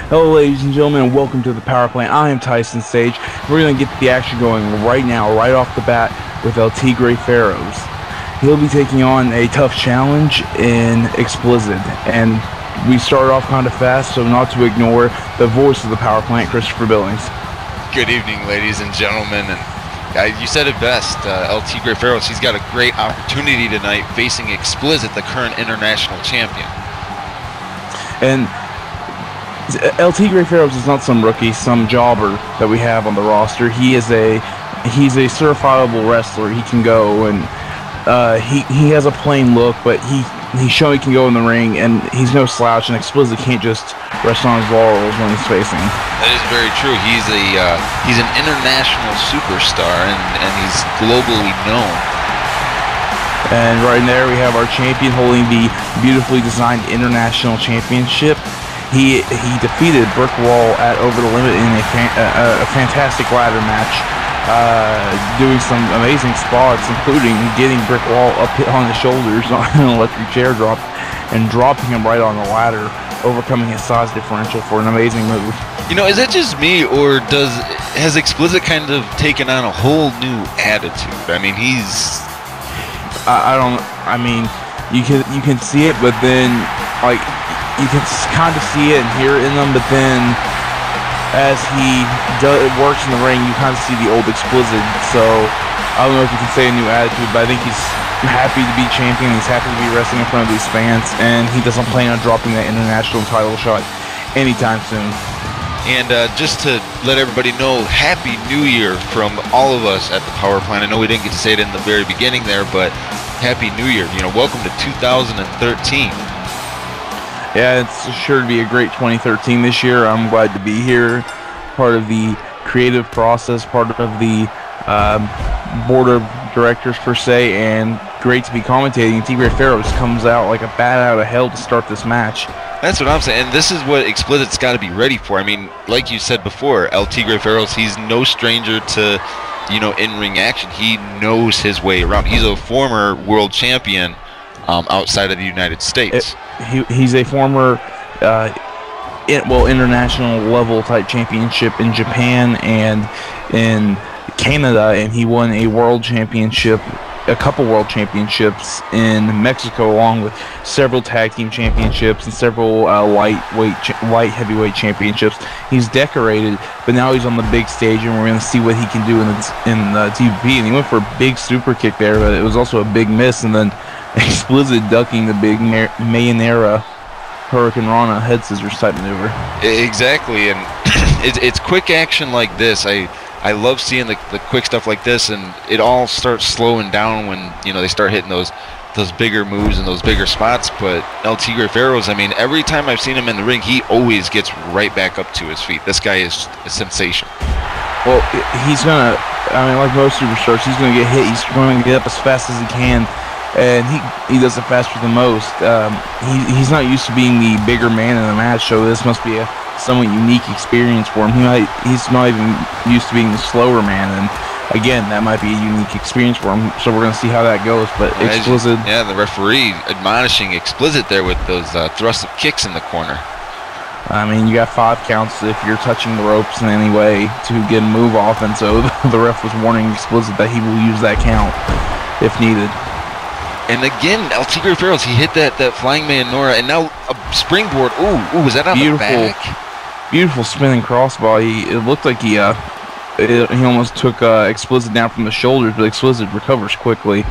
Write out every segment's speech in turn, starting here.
Hello ladies and gentlemen, and welcome to the power plant. I am Tyson Sage. We're going to get the action going right now, right off the bat, with xRuKo. He'll be taking on a tough challenge in Explicit, and we start off kind of fast, so not to ignore the voice of the power plant, Christopher Billings. Good evening, ladies and gentlemen, and you said it best, xRuKo. He's got a great opportunity tonight facing Explicit, the current international champion. And xRuKo is not some rookie, some jobber that we have on the roster. He's a certifiable wrestler. He can go, and he has a plain look, but he's shown he can go in the ring, and he's no slouch. And Explicit can't just rest on his laurels when he's facing. That is very true. He's an international superstar, and he's globally known. And right there we have our champion holding the beautifully designed international championship. He defeated Brick Wall at Over the Limit in a fantastic ladder match, doing some amazing spots, including getting Brick Wall up on his shoulders on an electric chair drop and dropping him right on the ladder, overcoming his size differential for an amazing move. You know, is that just me, or has Explicit kind of taken on a whole new attitude? I mean, I mean, you can see it, but then like, you can kind of see it and hear it in them, but then as he works in the ring, you kind of see the old Explicit. So I don't know if you can say a new attitude, but I think he's happy to be champion. He's happy to be wrestling in front of these fans, and he doesn't plan on dropping that international title shot anytime soon. And just to let everybody know, Happy New Year from all of us at the Power Plant. I know we didn't get to say it in the very beginning there, but Happy New Year. You know, welcome to 2013. Yeah, it's sure to be a great 2013 this year. I'm glad to be here, part of the creative process, part of the board of directors per se, and great to be commentating. xRuKo comes out like a bat out of hell to start this match. That's what I'm saying, and this is what Explicit's got to be ready for. I mean, like you said before, xRuKo, he's no stranger to, you know, in-ring action. He knows his way around. He's a former world champion outside of the United States. He's a former international level type championship in Japan and in Canada, and he won a world championship, a couple world championships in Mexico, along with several tag team championships and several light heavyweight championships. He's decorated, but now he's on the big stage, and we're going to see what he can do in TPP. And he went for a big super kick there, but it was also a big miss, and then Explicit ducking the big Mayanera Hurricane Rana head scissors type maneuver. Exactly, and it's quick action like this. I love seeing the quick stuff like this, and it all starts slowing down when, you know, they start hitting those bigger moves and those bigger spots. But xRuKo, I mean, every time I've seen him in the ring, he always gets right back up to his feet. This guy is a sensation. Well, he's gonna, I mean, like most superstars, he's gonna get hit. He's going to get up as fast as he can, and he does it faster than most. He's not used to being the bigger man in the match, so this must be a somewhat unique experience for him. He's not even used to being the slower man, and again, that might be a unique experience for him. So we're going to see how that goes. But Explicit, yeah, the referee admonishing Explicit there with those thrust of kicks in the corner. I mean, you got 5 counts if you're touching the ropes in any way to get a move off, and so the ref was warning Explicit that he will use that count if needed. And again, xRuKo, he hit that flying Mayanera, and now a springboard. Ooh, was that on the back? Beautiful spinning crossbody. It looked like he almost took Explicit down from the shoulders, but Explicit recovers quickly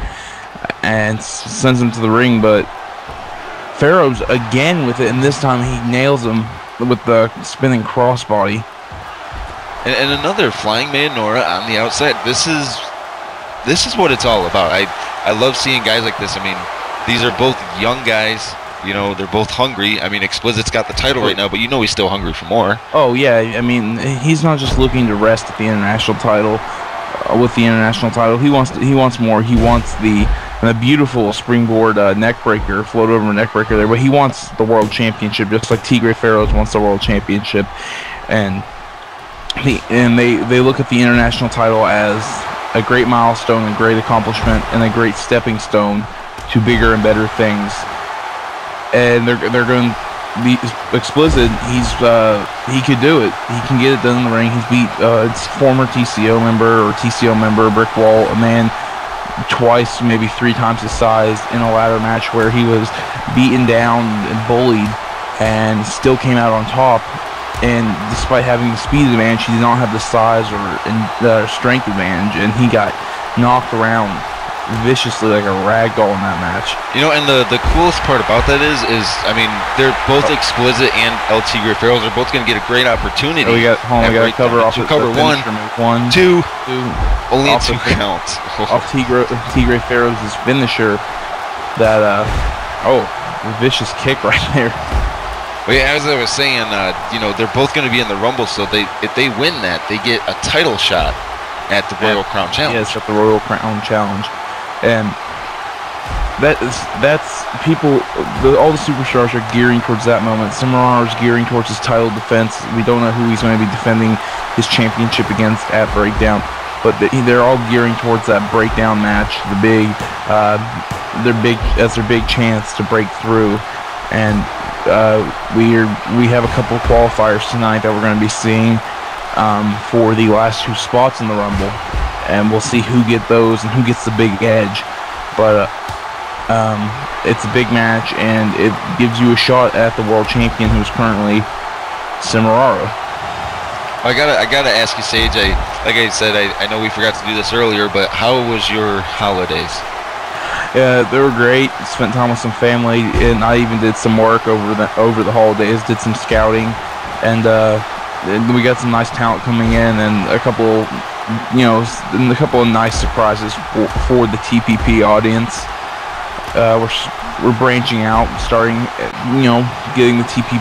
and sends him to the ring. But Pharaoh's again with it, and this time he nails him with the spinning crossbody. And another flying Mayanera on the outside. This is what it's all about. I love seeing guys like this. I mean, these are both young guys. You know, they're both hungry. I mean, Explicit's got the title right now, but you know he's still hungry for more. Oh, yeah. I mean, he's not just looking to rest at the international title, with the international title. He wants more. He wants the beautiful springboard neck breaker, float over neck breaker there, but he wants the world championship, just like xRuKo wants the world championship. And they look at the international title as a great milestone, a great accomplishment, and a great stepping stone to bigger and better things. And they're going Explicit, he could do it. He can get it done in the ring. He's beat former TCO member Brick Wall, a man twice, maybe 3 times his size, in a ladder match where he was beaten down and bullied and still came out on top. And despite having the speed advantage, he did not have the size or strength advantage, and he got knocked around viciously like a rag doll in that match. You know, and the coolest part about that is I mean, they're both Explicit and LT Greyfarrells are both going to get a great opportunity. Oh, we got to cover off. So cover one, two, only a 2 count. Off T Greyfarrells' finisher. That vicious kick right there. Well, yeah, as I was saying, you know, they're both going to be in the Rumble, so if they win that, they get a title shot at the Royal Crown Challenge. Yes, at the Royal Crown Challenge. And that's people, all the superstars are gearing towards that moment. Seannaners gearing towards his title defense. We don't know who he's going to be defending his championship against at Breakdown, but they're all gearing towards that Breakdown match, their big chance to break through. And we have a couple of qualifiers tonight that we're going to be seeing for the last 2 spots in the Rumble, and we'll see who get those and who gets the big edge. But it's a big match, and it gives you a shot at the world champion, who's currently Seannaners. I gotta ask you, Sage. Like I said, I know we forgot to do this earlier, but how was your holidays? Yeah, they were great. Spent time with some family, and I even did some work over the holidays. Did some scouting, and we got some nice talent coming in, and a couple of nice surprises for the TPP audience. We're branching out, starting, getting the TPP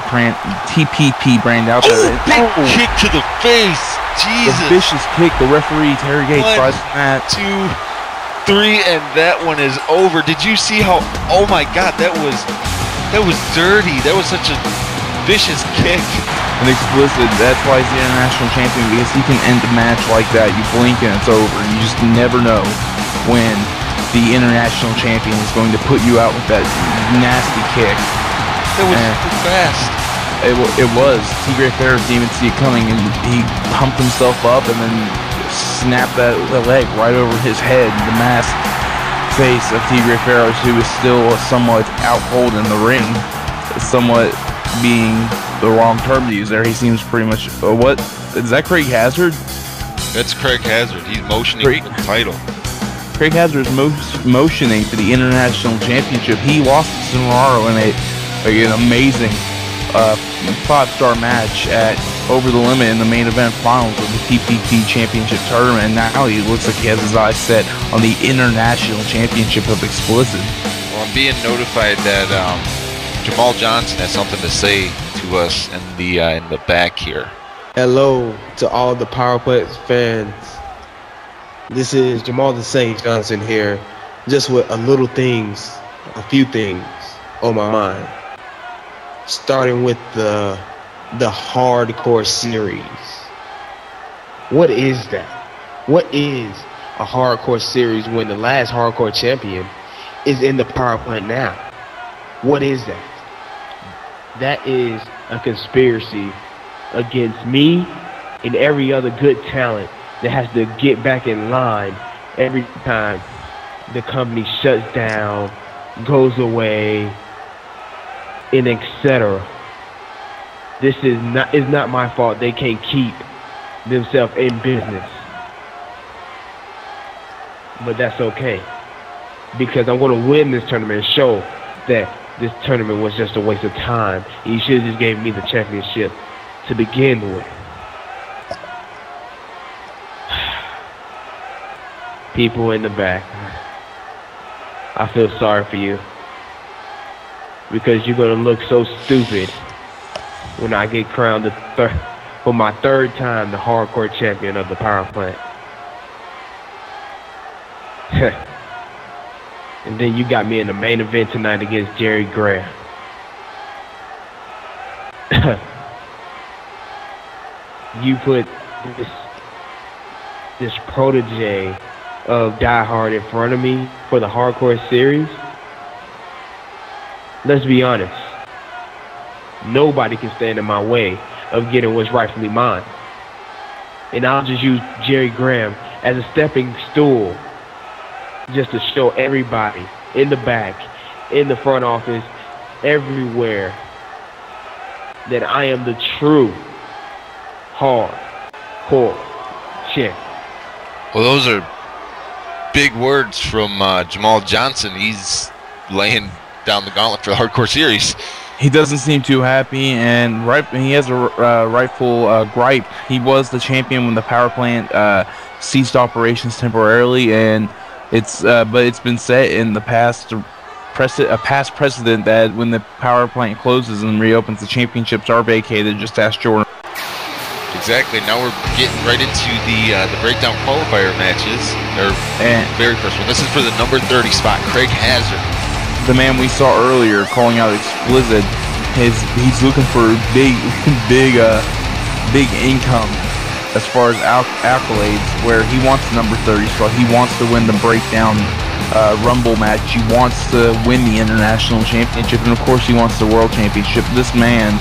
brand out there. Big kick to the face, Jesus! The vicious kick. The referee Terry Gates tries that. 2, 3, and that one is over. Did you see how? Oh my God, that was dirty. That was such a vicious kick. And Explicit, that's why he's the international champion, because he can end a match like that. You blink and it's over. You just never know when the international champion is going to put you out with that nasty kick. That was too fast. It was. T Greyfarrells didn't even see it coming, and he pumped himself up and then snapped the leg right over his head. The masked face of T Greyfarrells, who is still somewhat out cold in the ring, somewhat being the wrong term to use there. He seems pretty much. What is that? Craig Hazard? That's Craig Hazard. He's motioning for the title. Craig Hazard is motioning for the international championship. He lost to Seannaners in an amazing 5-star match at Over the Limit in the main event finals of the TPP Championship tournament. And now he looks like he has his eyes set on the international championship of Explicit. Well, I'm being notified that Jamal Johnson has something to say to us in the back here. Hello to all the PowerPoint fans. This is Jamal the Saint Johnson here, just with a few things on my mind. Starting with the hardcore series. What is that? What is a hardcore series when the last hardcore champion is in the power plant now? What is that? That is a conspiracy against me and every other good talent that has to get back in line every time the company shuts down, goes away, and etc. This is not my fault. They can't keep themselves in business, but that's okay, because I'm going to win this tournament and show that this tournament was just a waste of time. You should have just gave me the championship to begin with. People in the back, I feel sorry for you, because you're going to look so stupid when I get crowned for my 3rd time the hardcore champion of the power plant. And then you got me in the main event tonight against Jerry Graham. You put this protege of Die Hard in front of me for the hardcore series. Let's be honest. nobody can stand in my way of getting what's rightfully mine. And I'll just use Jerry Graham as a stepping stool just to show everybody in the back, in the front office, everywhere, that I am the true hardcore champ. Well, those are big words from Jamal Johnson. He's laying down the gauntlet for the Hardcore Series. He doesn't seem too happy, and he has a rightful gripe. He was the champion when the power plant ceased operations temporarily, and but it's been set in the past precedent that when the power plant closes and reopens, the championships are vacated. Just ask Jordan. Exactly. Now we're getting right into the breakdown qualifier matches. Very first one. This is for the number 30 spot. Craig Hazard, the man we saw earlier calling out Explicit, he's looking for big income as far as accolades, where he wants the number 30 spot. He wants to win the breakdown Rumble match. He wants to win the international championship, and of course he wants the world championship. This man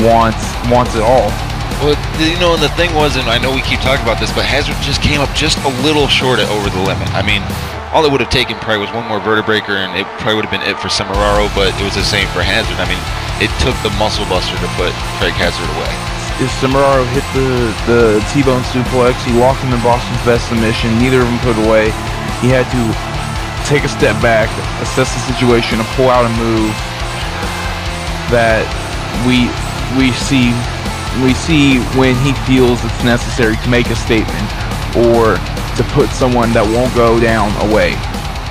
wants it all. Well, you know, and the thing was, and I know we keep talking about this, but Hazard just came up just a little short at over the limit. I mean, all it would have taken probably was one more vertebreaker, and it probably would have been it for Semeraro, but it was the same for Hazard. I mean, it took the muscle buster to put Craig Hazard away. Semeraro hit the T-bone suplex. He locked him in Boston's best submission. Neither of them put away. He had to take a step back, assess the situation, and pull out a move that we see when he feels it's necessary to make a statement or to put someone that won't go down away.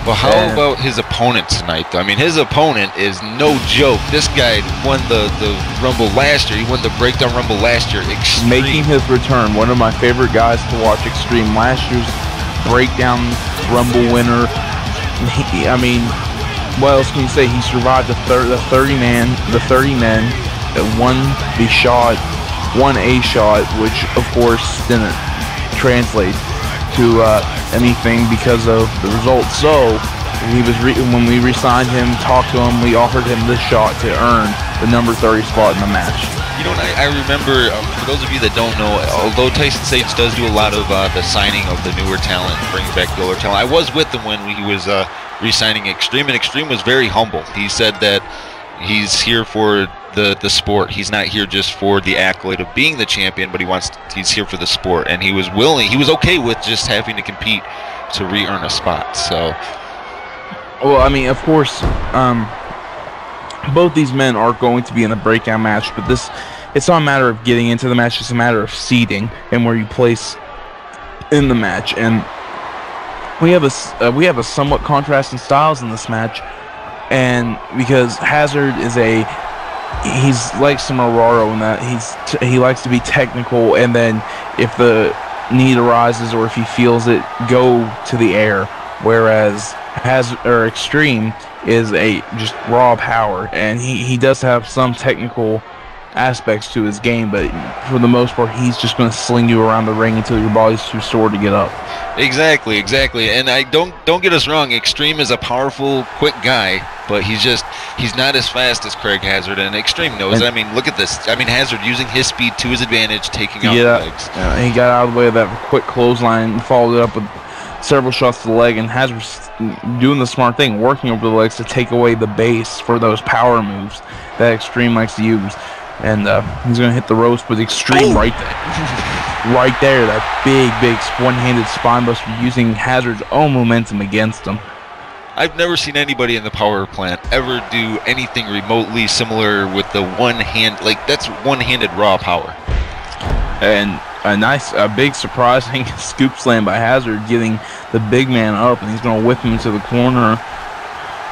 Well, how about his opponent tonight, though? I mean, his opponent is no joke. This guy won the Rumble last year. He won the Breakdown Rumble last year. Extreme. Making his return. One of my favorite guys to watch. Extreme. Last year's Breakdown Rumble winner. I mean, what else can you say? He survived the 30 men that won the shot, won a shot, which of course didn't translate to anything because of the results. So when we re-signed him, talked to him, we offered him this shot to earn the number 30 spot in the match. You know, I remember, for those of you that don't know, although Tyson Sage does do a lot of the signing of the newer talent, bringing back the older talent, I was with him when he was re-signing Extreme, and Extreme was very humble. He said that he's here for the sport. He's not here just for the accolade of being the champion, but he's here for the sport, and he was okay with just having to compete to re-earn a spot. So, well, I mean, of course, both these men are going to be in the breakdown match, but it's not a matter of getting into the match, it's a matter of seeding and where you place in the match. And we have a somewhat contrast in styles in this match, and because Hazard he's like Semeraro in that he likes to be technical, and then if the need arises or if he feels it, go to the air, whereas Extreme is just raw power, and he does have some technical aspects to his game, but for the most part he's just going to sling you around the ring until your body's too sore to get up. Exactly. And I don't get us wrong, Extreme is a powerful, quick guy, but he's not as fast as Craig Hazard, and Extreme knows. I mean, look at this. I mean, Hazard using his speed to his advantage, taking out the legs. He got out of the way of that quick clothesline and followed it up with several shots to the leg, and Hazard's doing the smart thing, working over the legs to take away the base for those power moves that Extreme likes to use. And he's going to hit the ropes with Extreme right there. Right there, that big one-handed spine buster using Hazard's own momentum against him. I've never seen anybody in the power plant ever do anything remotely similar with the one hand. Like, that's one-handed raw power. And a big surprising scoop slam by Hazard, getting the big man up, and he's going to whip him into the corner.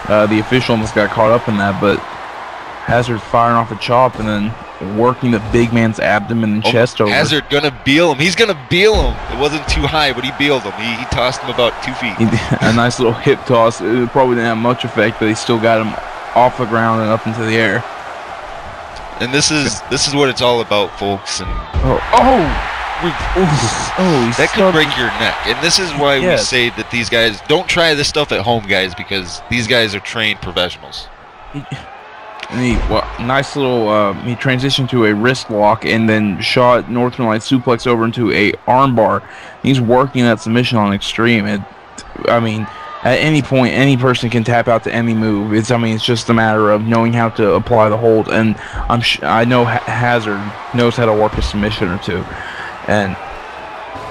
The official almost got caught up in that, but Hazard firing off a chop and then working the big man's abdomen and chest over. Hazard gonna beal him. He's gonna beal him. It wasn't too high, but he bealed him. He tossed him about 2 feet. A nice little hip toss. It probably didn't have much effect, but he still got him off the ground and up into the air. And this is what it's all about, folks. And that could break your neck. And this is why we say that these guys don't try this stuff at home, guys, because these guys are trained professionals. And nice little, he transitioned to a wrist lock and then shot Northern Light suplex over into a armbar. He's working that submission on extreme. I mean, at any point, any person can tap out to any move. It's just a matter of knowing how to apply the hold. And I know Hazard knows how to work a submission or two. And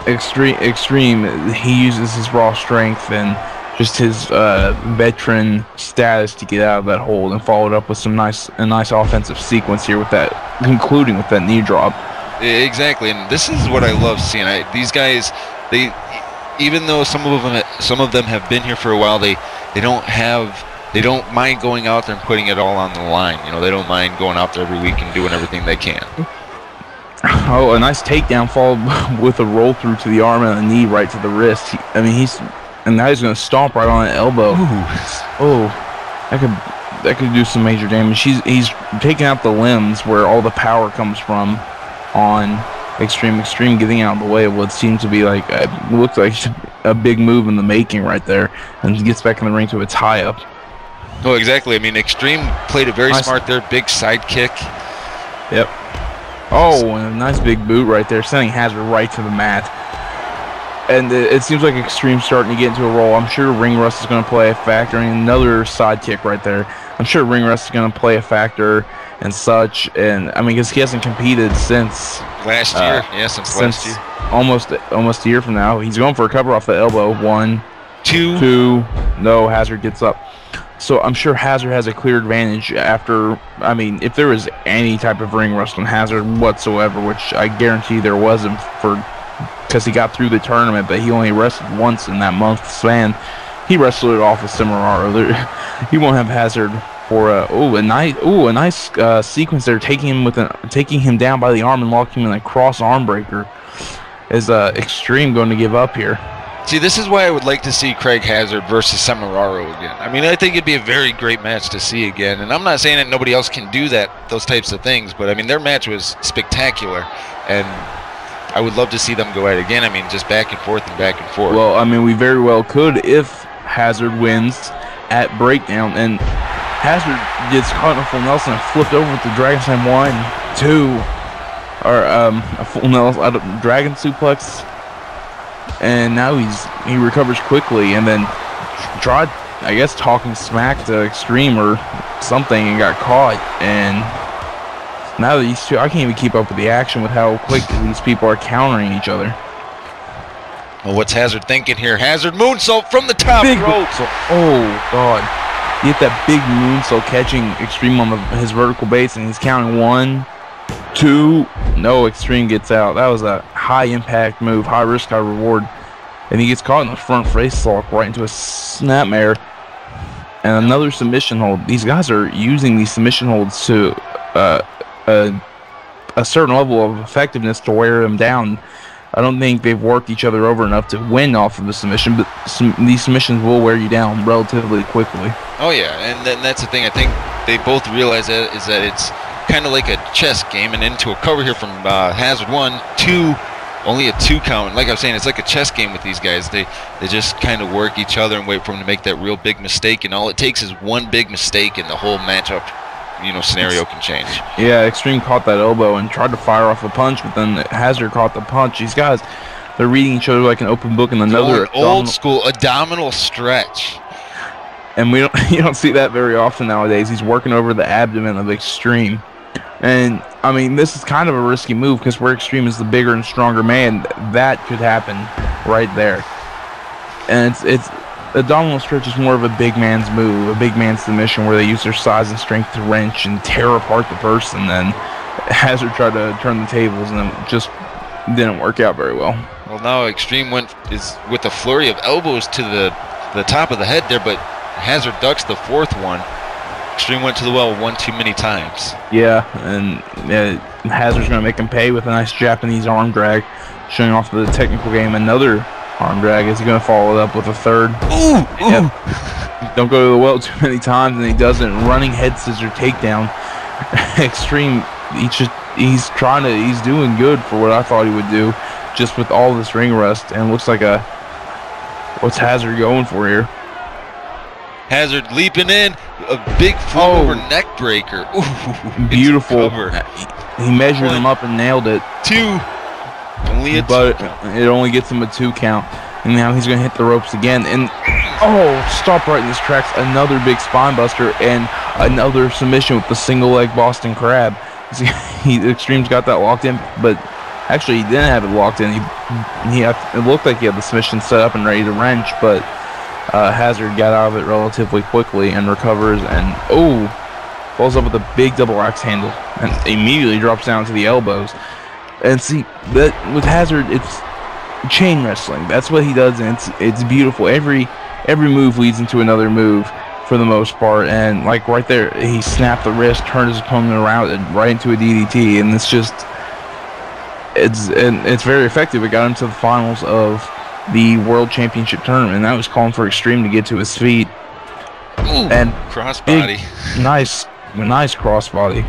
extreme, he uses his raw strength and just his veteran status to get out of that hold, and followed up with a nice offensive sequence here with that, concluding with that knee drop. Exactly, and this is what I love seeing. These guys, even though some of them have been here for a while, they don't mind going out there and putting it all on the line. You know, they don't mind going out there every week and doing everything they can. Oh, a nice takedown followed with a roll through to the arm and a knee right to the wrist. And now he's going to stomp right on an elbow. Oh, that could do some major damage. He's taking out the limbs where all the power comes from on Extreme, getting out of the way of what seemed to be like, looks like a big move in the making right there, and he gets back in the ring to a tie-up. Oh, exactly. I mean, Extreme played it very smart there. Big side kick. Yep. Oh, and a nice big boot right there, sending Hazard right to the mat. And it seems like Extreme's starting to get into a roll. I'm sure ring rust is going to play a factor. And another side kick right there. I'm sure ring rust is going to play a factor and such. And I mean, because he hasn't competed since last year. Yeah, since last year. Almost a year from now. He's going for a cover off the elbow. 1, 2. No, Hazard gets up. So I'm sure Hazard has a clear advantage after. I mean, if there was any type of ring rust on Hazard whatsoever, which I guarantee there wasn't because he got through the tournament, but he only wrestled once in that month span. He wrestled it off with Cimararo. He won't have Hazard for a nice sequence there, taking him down by the arm and locking him in a cross arm breaker. Is Extreme going to give up here? See, this is why I would like to see Craig Hazard versus Cimararo again. I mean, I think it'd be a very great match to see again, and I'm not saying that nobody else can do those types of things, but I mean, their match was spectacular, and I would love to see them go at it again. I mean, just back and forth and back and forth. Well, I mean, we very well could if Hazard wins at Breakdown, and Hazard gets caught in a full Nelson and flipped over with the Dragon Slam 1, 2, or a full Nelson, Dragon Suplex, and now he recovers quickly, and then tried, I guess, talking smack to Extreme or something and got caught, and now these two, I can't even keep up with the action with how quick these people are countering each other. Well, what's Hazard thinking here? Hazard moonsault from the top rope. Oh, God. You get that big moonsault catching Extreme on his vertical base, and he's counting 1, 2. No, Extreme gets out. That was a high-impact move, high risk, high reward. And he gets caught in the front face lock right into a snapmare. And another submission hold. These guys are using these submission holds to a certain level of effectiveness to wear them down. I don't think they've worked each other over enough to win off of the submission, but these submissions will wear you down relatively quickly. Oh yeah, and that's the thing. I think they both realize that is that it's kind of like a chess game, and into a cover here from Hazard 1, 2, only a 2 count. Like I was saying, it's like a chess game with these guys. They just kind of work each other and wait for them to make that real big mistake, and all it takes is one big mistake, and the whole matchup, scenario can change. Yeah, Extreme caught that elbow and tried to fire off a punch, but then Hazard caught the punch. These guys, they're reading each other like an open book, and another old school abdominal stretch. And you don't see that very often nowadays. He's working over the abdomen of Extreme. And, I mean, this is kind of a risky move because where Extreme is the bigger and stronger man, that could happen right there. And it's abdominal stretch is more of a big man's move, a big man's submission where they use their size and strength to wrench and tear apart the person. Then Hazard tried to turn the tables and it just didn't work out very well. Well, now Extreme is with a flurry of elbows to the top of the head there, but Hazard ducks the fourth one. Extreme went to the well one too many times. Yeah, and Hazard's going to make him pay with a nice Japanese arm drag, showing off the technical game. Another arm drag. Is he going to follow it up with a third? Ooh! Yep. Don't go to the well too many times, and he doesn't. Running head scissor takedown. Extreme, he's doing good for what I thought he would do, just with all this ring rust, and it looks like what's Hazard going for here? Hazard leaping in, a big flip over neck breaker. Ooh, beautiful. He measured him up and nailed it. 2. Only a 2 but count. it only gets him a 2 count. And now he's going to hit the ropes again. And, stop right in his tracks. Another big spine buster and another submission with the single leg Boston Crab. Extreme's got that locked in, but actually he didn't have it locked in. It looked like he had the submission set up and ready to wrench, but Hazard got out of it relatively quickly and recovers and, falls up with a big double axe handle and immediately drops down to the elbows. And see, that with Hazard, it's chain wrestling. That's what he does, and it's beautiful. Every move leads into another move for the most part, and like right there, he snapped the wrist, turned his opponent around, and right into a DDT, and it's very effective. It got him to the finals of the World Championship tournament, and that was calling for Extreme to get to his feet. Ooh, and crossbody. Nice crossbody.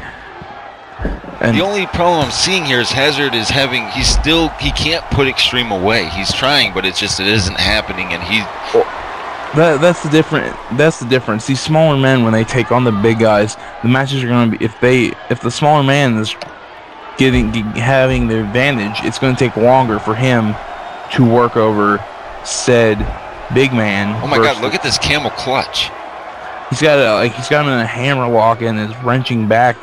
And the only problem I'm seeing here is Hazard is he can't put Extreme away. He's trying, but it isn't happening, and that's the difference. These smaller men, when they take on the big guys, the matches are going to be, if the smaller man is having the advantage, it's going to take longer for him to work over said big man. Oh my God! Look at this camel clutch. He's got him in a hammer lock and is wrenching back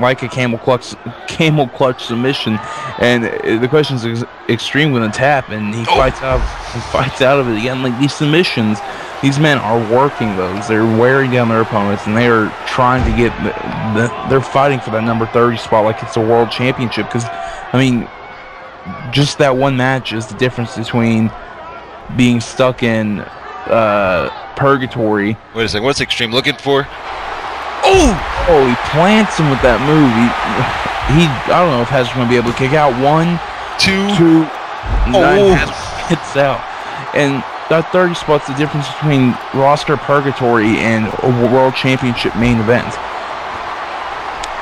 like a camel clutch submission, and the question is Extreme going to tap, and he fights out of it again. Like these submissions, these men are working those. They're wearing down their opponents, and they are trying to get they're fighting for that number 30 spot like it's a world championship. Because I mean, just that one match is the difference between being stuck in purgatory. Wait a second, what's Extreme looking for? Oh, he plants him with that move. I don't know if Hazard's going to be able to kick out. 1, 2. Hazard hits out. And that 30 spot's the difference between roster purgatory and a world championship main event.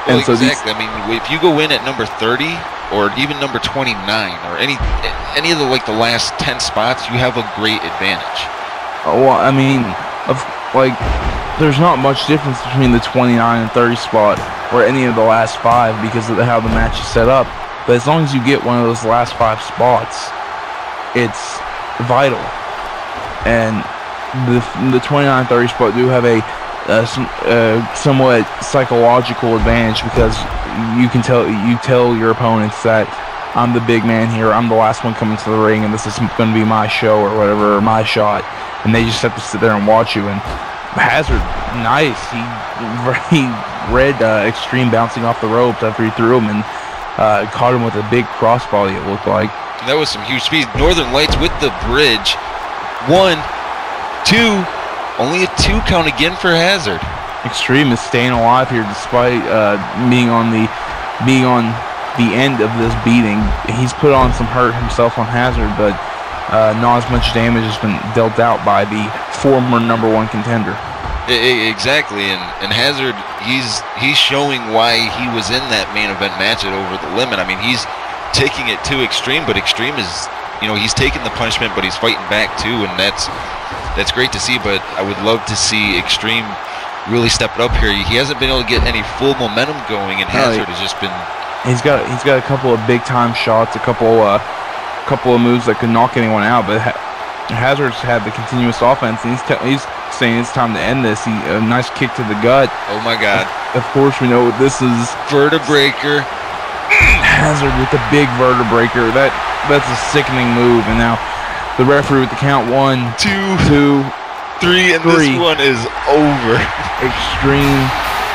Well, and so exactly. I mean, if you go in at number 30 or even number 29 or any of the last 10 spots, you have a great advantage. Well, I mean, there's not much difference between the 29 and 30 spot or any of the last 5 because of how the match is set up. But as long as you get one of those last 5 spots, it's vital. And the 29-30 spot do have a somewhat psychological advantage because you tell your opponents that I'm the big man here, I'm the last one coming to the ring, and this is going to be my show or whatever, or my shot, and they just have to sit there and watch you. And Hazard, nice. He read Extreme bouncing off the ropes after he threw him and caught him with a big crossbody, it looked like. That was some huge speed. Northern Lights with the bridge. 1, 2, only a 2 count again for Hazard. Extreme is staying alive here despite being on the end of this beating. He's put on some hurt himself on Hazard, but not as much damage has been dealt out by the former #1 contender. Exactly, and Hazard, he's showing why he was in that main event match at Over the Limit. I mean, he's taking it to Extreme, but Extreme is, he's taking the punishment, but he's fighting back too, and that's great to see. But I would love to see Extreme really step it up here. He hasn't been able to get any full momentum going, and Hazard has just been. He's got a couple of big time shots, a couple of moves that could knock anyone out, but Hazard's had the continuous offense, and he's saying it's time to end this. A nice kick to the gut. Oh my God! Of course, we know what this is. Vertebraker. Hazard with the big vertebraker. That's a sickening move, and now the referee with the count 1, 2, 3, and this one is over. Extreme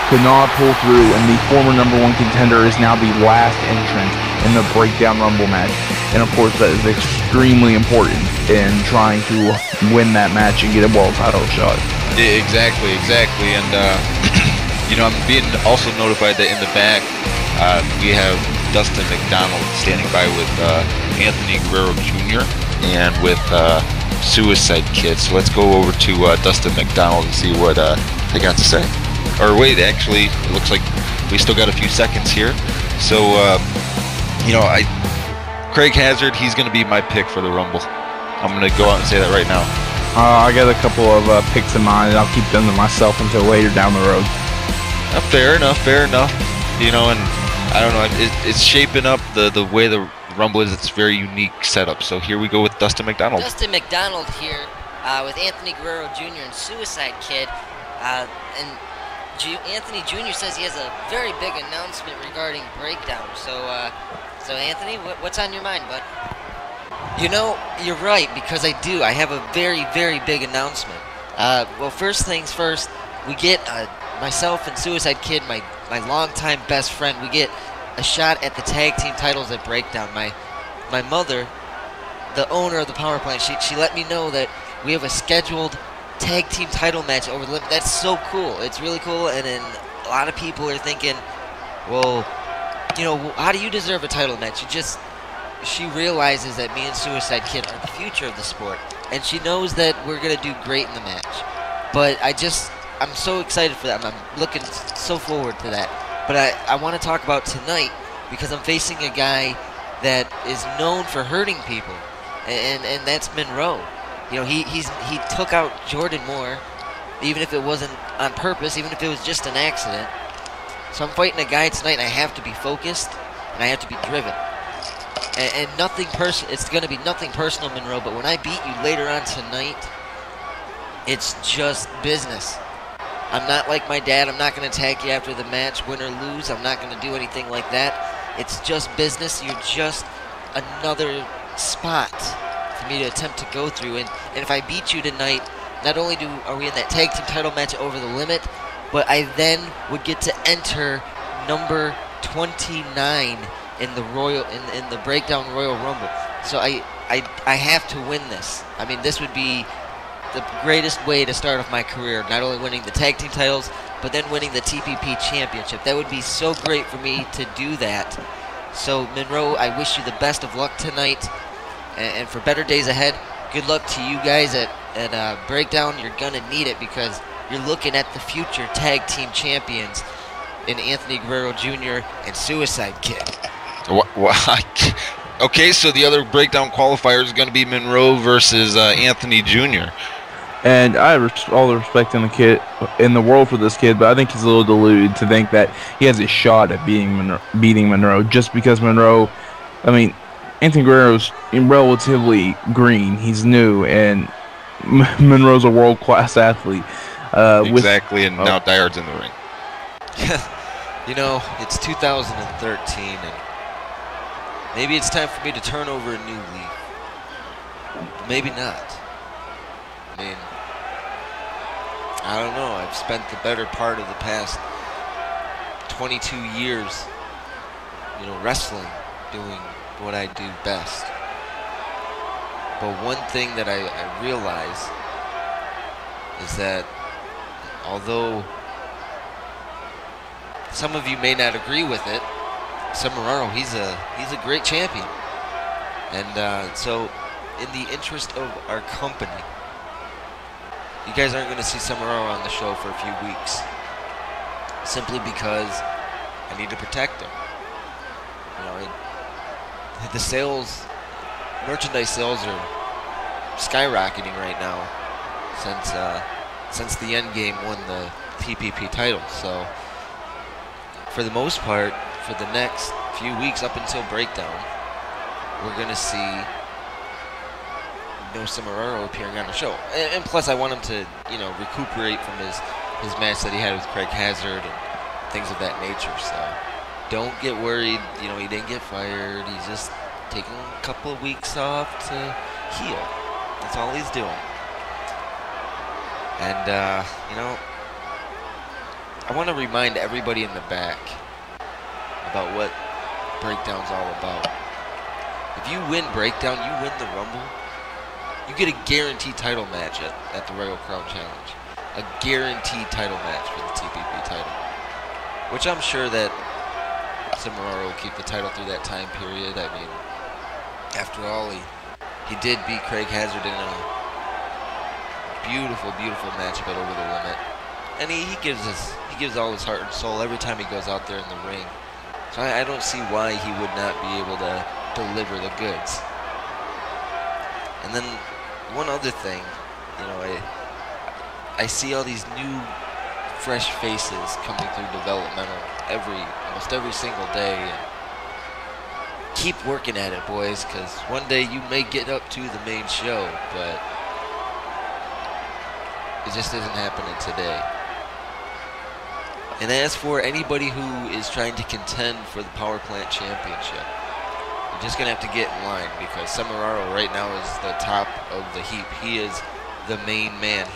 could not pull through, and the former #1 contender is now the last entrant in the Breakdown Rumble match. And of course, that is extremely important in trying to win that match and get a world title shot. Exactly. And I'm being also notified that in the back we have Dustin McDonald standing by with Anthony Guerrero Jr. and with Suicide Kid. So let's go over to Dustin McDonald and see what they got to say. Or wait, actually, it looks like we still got a few seconds here. So, Craig Hazard, he's going to be my pick for the Rumble. I'm going to go out and say that right now. I got a couple of picks in mind, and I'll keep them to myself until later down the road. Fair enough, fair enough. You know, and I don't know, it's shaping up the way the Rumble is. It's a very unique setup. So here we go with Dustin McDonald. Dustin McDonald here with Anthony Guerrero Jr. and Suicide Kid. Anthony Jr. says he has a very big announcement regarding Breakdown. So Anthony, what's on your mind, bud? You know, you're right, because I do. I have a very, very big announcement. Well, first things first, we get myself and Suicide Kid, my longtime best friend, we get a shot at the tag team titles at Breakdown. My mother, the owner of the power plant, she let me know that we have a scheduled tag team title match over the limit. That's so cool. It's really cool, and then a lot of people are thinking, well, you know, how do you deserve a title match? She realizes that me and Suicide Kid are the future of the sport, and she knows that we're going to do great in the match. But I'm so excited for that. I'm looking so forward to that. But I want to talk about tonight, because I'm facing a guy that is known for hurting people, and that's Monroe. You know, he took out Jordan Moore, even if it wasn't on purpose, even if it was just an accident. So I'm fighting a guy tonight, and I have to be focused, and I have to be driven. And nothing personal. It's going to be nothing personal, Monroe. But when I beat you later on tonight, it's just business. I'm not like my dad. I'm not going to tag you after the match, win or lose. I'm not going to do anything like that. It's just business. You're just another spot for me to attempt to go through. And if I beat you tonight, not only are we in that tag team title match over the limit, but I then would get to enter number 29 in the in the Breakdown Royal Rumble. So I have to win this. I mean, this would be the greatest way to start off my career, not only winning the tag team titles, but then winning the TPP championship. That would be so great for me to do that. So Monroe, I wish you the best of luck tonight, and for better days ahead. Good luck to you guys at Breakdown. You're gonna need it, because you're looking at the future tag team champions in Anthony Guerrero Jr. and Suicide Kid. What? Okay, so the other Breakdown qualifier is going to be Monroe versus Anthony Jr. And I have all the respect in the world for this kid, but I think he's a little deluded to think that he has a shot at beating Monroe, just because Monroe, I mean, Anthony Guerrero's relatively green. He's new, and Monroe's a world-class athlete. Exactly, and now Diehard's in the ring. You know, it's 2013, and maybe it's time for me to turn over a new leaf. Maybe not. I mean, I don't know. I've spent the better part of the past 22 years, you know, wrestling, doing what I do best. But one thing that I realize is that although some of you may not agree with it, Semeraro, he's a great champion. And so in the interest of our company, you guys aren't going to see Semeraro on the show for a few weeks, simply because I need to protect him. You know, the sales, merchandise sales are skyrocketing right now since the End Game won the TPP title. So for the most part, for the next few weeks up until Breakdown, we're going to see no Semeraro appearing on the show. And plus, I want him to, you know, recuperate from his match that he had with Craig Hazard and things of that nature. So don't get worried. You know, he didn't get fired. He's just taking a couple of weeks off to heal. That's all he's doing. And, you know, I want to remind everybody in the back about what Breakdown's all about. If you win Breakdown, you win the Rumble, you get a guaranteed title match at the Royal Crown Challenge. A guaranteed title match for the TPP title. Which I'm sure that Semeraro will keep the title through that time period. I mean, after all, he did beat Craig Hazard in a beautiful, beautiful matchup at Over the Limit. And he gives all his heart and soul every time he goes out there in the ring. So I don't see why he would not be able to deliver the goods. And then one other thing You know, I see all these new, fresh faces coming through developmental almost every single day. And keep working at it, boys, because one day you may get up to the main show, but it just isn't happening today. And as for anybody who is trying to contend for the Power Plant Championship, you're just going to have to get in line, because Semeraro right now is the top of the heap. He is the main man.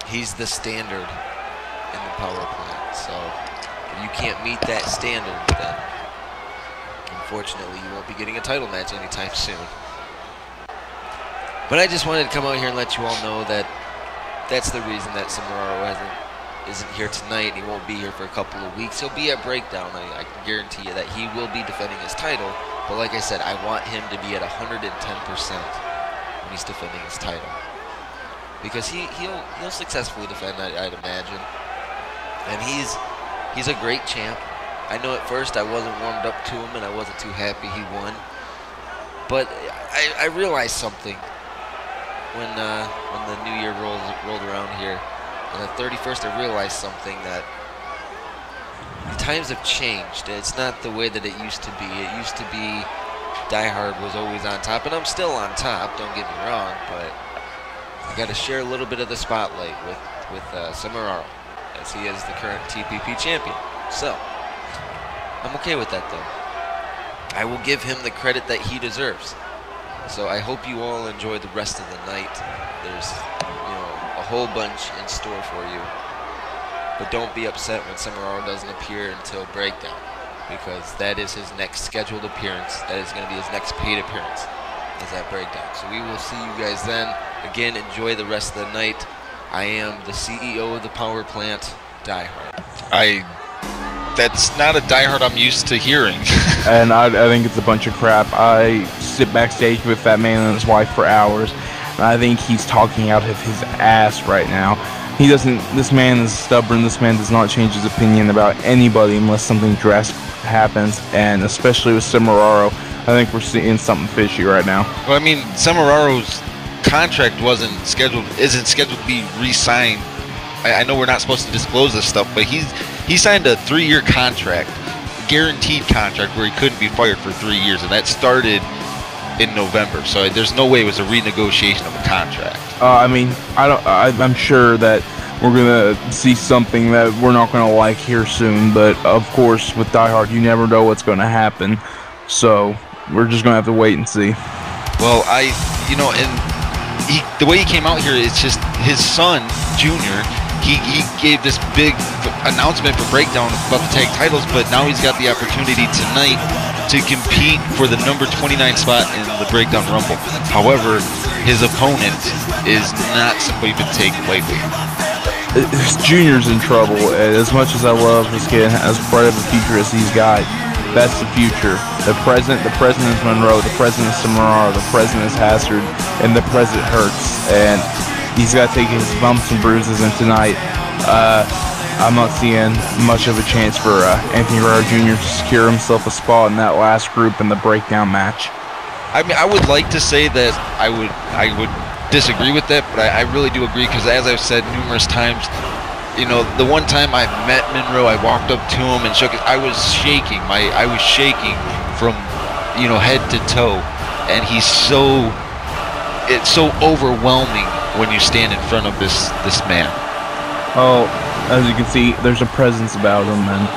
He's the standard in the power plant. So if you can't meet that standard, then unfortunately you won't be getting a title match anytime soon. But I just wanted to come out here and let you all know that that's the reason that Semeraro isn't here tonight. He won't be here for a couple of weeks. He'll be at Breakdown. I can guarantee you that he will be defending his title. But like I said, I want him to be at 110% when he's defending his title, because he'll successfully defend, I'd imagine. And he's a great champ. I know at first I wasn't warmed up to him and I wasn't too happy he won, but I realized something when the new year rolled around here. On the 31st, I realized something, that the times have changed. It's not the way that it used to be. It used to be Die Hard was always on top, and I'm still on top, don't get me wrong, but I got to share a little bit of the spotlight with Semeraro, as he is the current TPP champion. So I'm okay with that, though. I will give him the credit that he deserves. So I hope you all enjoy the rest of the night. There's, a whole bunch in store for you. But don't be upset when Semeraro doesn't appear until Breakdown, because that is his next scheduled appearance. That is going to be his next paid appearance, is that Breakdown. So we will see you guys then. Again, enjoy the rest of the night. I am the CEO of the power plant, Die Hard. That's not a Die Hard I'm used to hearing. And I think it's a bunch of crap. I sit backstage with that man and his wife for hours, and I think he's talking out of his ass right now. This man is stubborn. This man does not change his opinion about anybody unless something drastic happens, and especially with Semeraro, I think we're seeing something fishy right now. Well, I mean, Semeraro's contract isn't scheduled to be re-signed. I know we're not supposed to disclose this stuff, but he signed a 3-year contract, guaranteed contract, where he couldn't be fired for 3 years, and that started in November. So there's no way it was a renegotiation of a contract. I mean, I'm sure that we're gonna see something that we're not gonna like here soon. But of course, with Die Hard, you never know what's gonna happen. So we're just gonna have to wait and see. Well, the way he came out here, it's just his son, Junior. He gave this big announcement for Breakdown about the tag titles, but now he's got the opportunity tonight to compete for the number 29 spot in the Breakdown Rumble. However, his opponent is not somebody to take lightly. Junior's in trouble. As much as I love this kid, as bright of a future as he's got, that's the future. The present is Monroe, the present is Semeraro, the present is Hazard, and the present hurts. And he's got to take his bumps and bruises, and tonight, I'm not seeing much of a chance for Anthony Guerrero Jr. to secure himself a spot in that last group in the Breakdown match. I mean, I would like to say that I would disagree with that, but I really do agree, because as I've said numerous times, the one time I met Monroe, I walked up to him and shook his. I was shaking. I was shaking from head to toe, and it's so overwhelming when you stand in front of this man. Oh, as you can see, there's a presence about him, and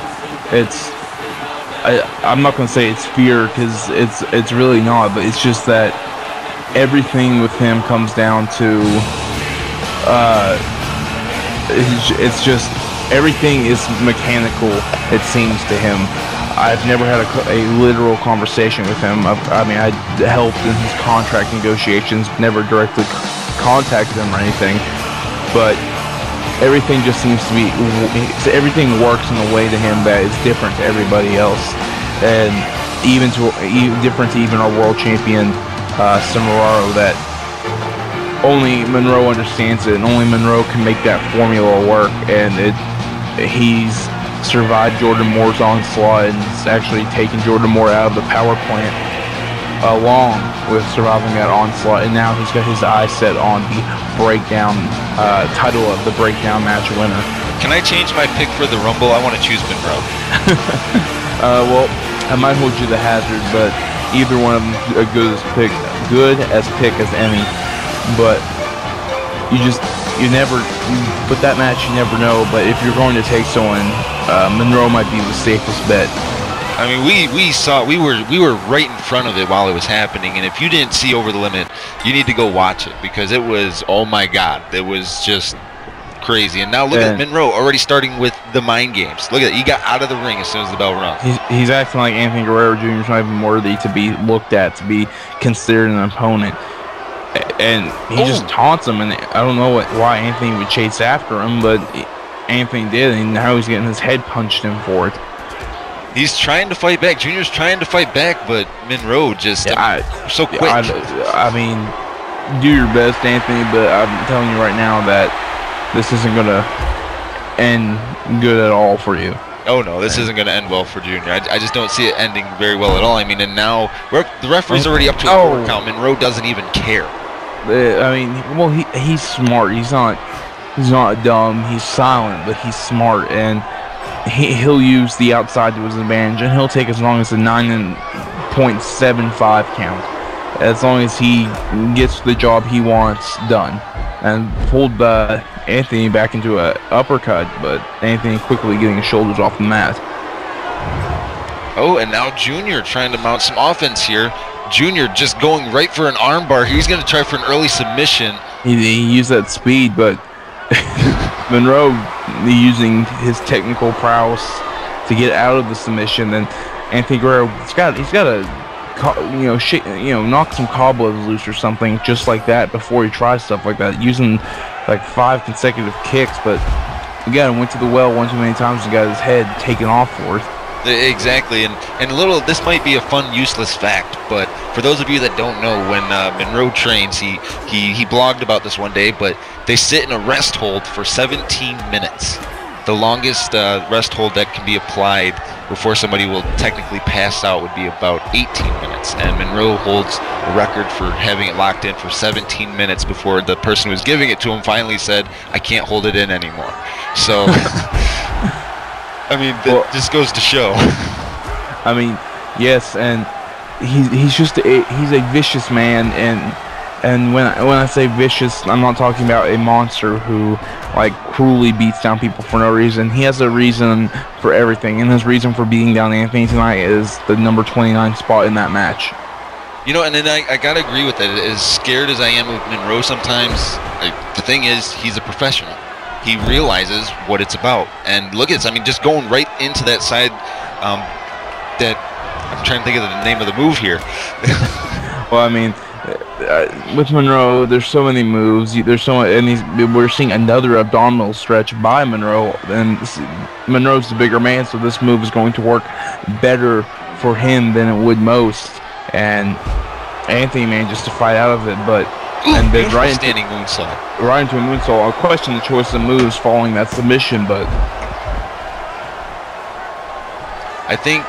I'm not gonna say it's fear, because it's really not, but it's just that everything with him comes down to it's just everything is mechanical, it seems to him. I've never had a literal conversation with him. I mean, I helped in his contract negotiations, never directly contacted him or anything, but everything just seems to be, everything works in a way to him that is different to everybody else, and different to even our world champion Semeraro, that only Monroe understands it, and only Monroe can make that formula work. And he's survived Jordan Moore's onslaught, and it's actually taken Jordan Moore out of the power plant. along with surviving that onslaught, and now he's got his eyes set on the breakdown title of the breakdown match winner. Can I change my pick for the Rumble? I want to choose Monroe. Well, I might hold you the hazard, but either one of them a good as pick as any. But with that match you never know. But if you're going to take someone, Monroe might be the safest bet. I mean, we were right in front of it while it was happening, and if you didn't see Over the Limit, you need to go watch it, because it was, oh my God, it was just crazy. And now look at Monroe already starting with the mind games. Look at it, he got out of the ring as soon as the bell rung. He's acting like Anthony Guerrero Jr. is not even worthy to be looked at, to be considered an opponent. And he just taunts him, and I don't know why Anthony would chase after him, but Anthony did, and now he's getting his head punched in for it. He's trying to fight back. Junior's trying to fight back, but Monroe just so quick. I mean, do your best, Anthony, but I'm telling you right now that this isn't going to end good at all for you. Oh, no, this isn't going to end well for Junior. I just don't see it ending very well at all. I mean, and now the referee's already up to a 4 count. Monroe doesn't even care. I mean, well, he's smart. He's not dumb. He's silent, but he's smart, and he'll use the outside to his advantage, and he'll take as long as a 9.75 count, as long as he gets the job he wants done, and pulled Anthony back into an uppercut, but Anthony quickly getting his shoulders off the mat. Oh, and now Junior trying to mount some offense here. Junior just going right for an armbar. He's going to try for an early submission. He used that speed, but Monroe using his technical prowess to get out of the submission. Then Anthony Guerrero, he's got to knock some cobwebs loose or something just like that before he tries stuff like that, using like 5 consecutive kicks. But again, went to the well one too many times and got his head taken off for it. Exactly, and this might be a fun, useless fact, but for those of you that don't know, when Monroe trains, he blogged about this one day, but they sit in a rest hold for 17 minutes. The longest rest hold that can be applied before somebody will technically pass out would be about 18 minutes, and Monroe holds a record for having it locked in for 17 minutes before the person who was giving it to him finally said, "I can't hold it in anymore." So I mean, that just goes to show. I mean, yes, and he's a vicious man, and when I say vicious, I'm not talking about a monster who like cruelly beats down people for no reason. He has a reason for everything, and his reason for beating down Anthony tonight is the number 29 spot in that match. You know, and then I gotta agree with that. As scared as I am of Monroe sometimes, the thing is, he's a professional. He realizes what it's about, and look at this. I mean, just going right into that side. That I'm trying to think of the name of the move here. Well, I mean, with Monroe, there's so many moves. There's so many, and we're seeing another abdominal stretch by Monroe, and Monroe's the bigger man, so this move is going to work better for him than it would most. And Anthony managed to fight out of it, but. And then right into a moonsault. I'll question the choice of moves following that submission, but I think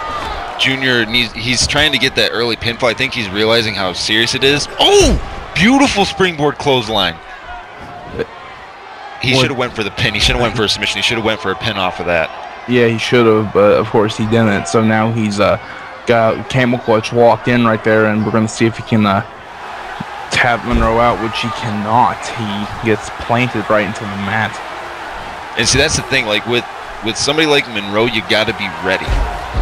Junior he's trying to get that early pinfall. I think he's realizing how serious it is. Oh, beautiful springboard clothesline. He should have went for the pin. He should have went for a submission. He should have went for a pin off of that. Yeah, he should have, but of course he didn't. So now he's got camel clutch walked in right there, and we're going to see if he can tap Monroe out, which he cannot. He gets planted right into the mat. And see, that's the thing. Like with somebody like Monroe, you got to be ready.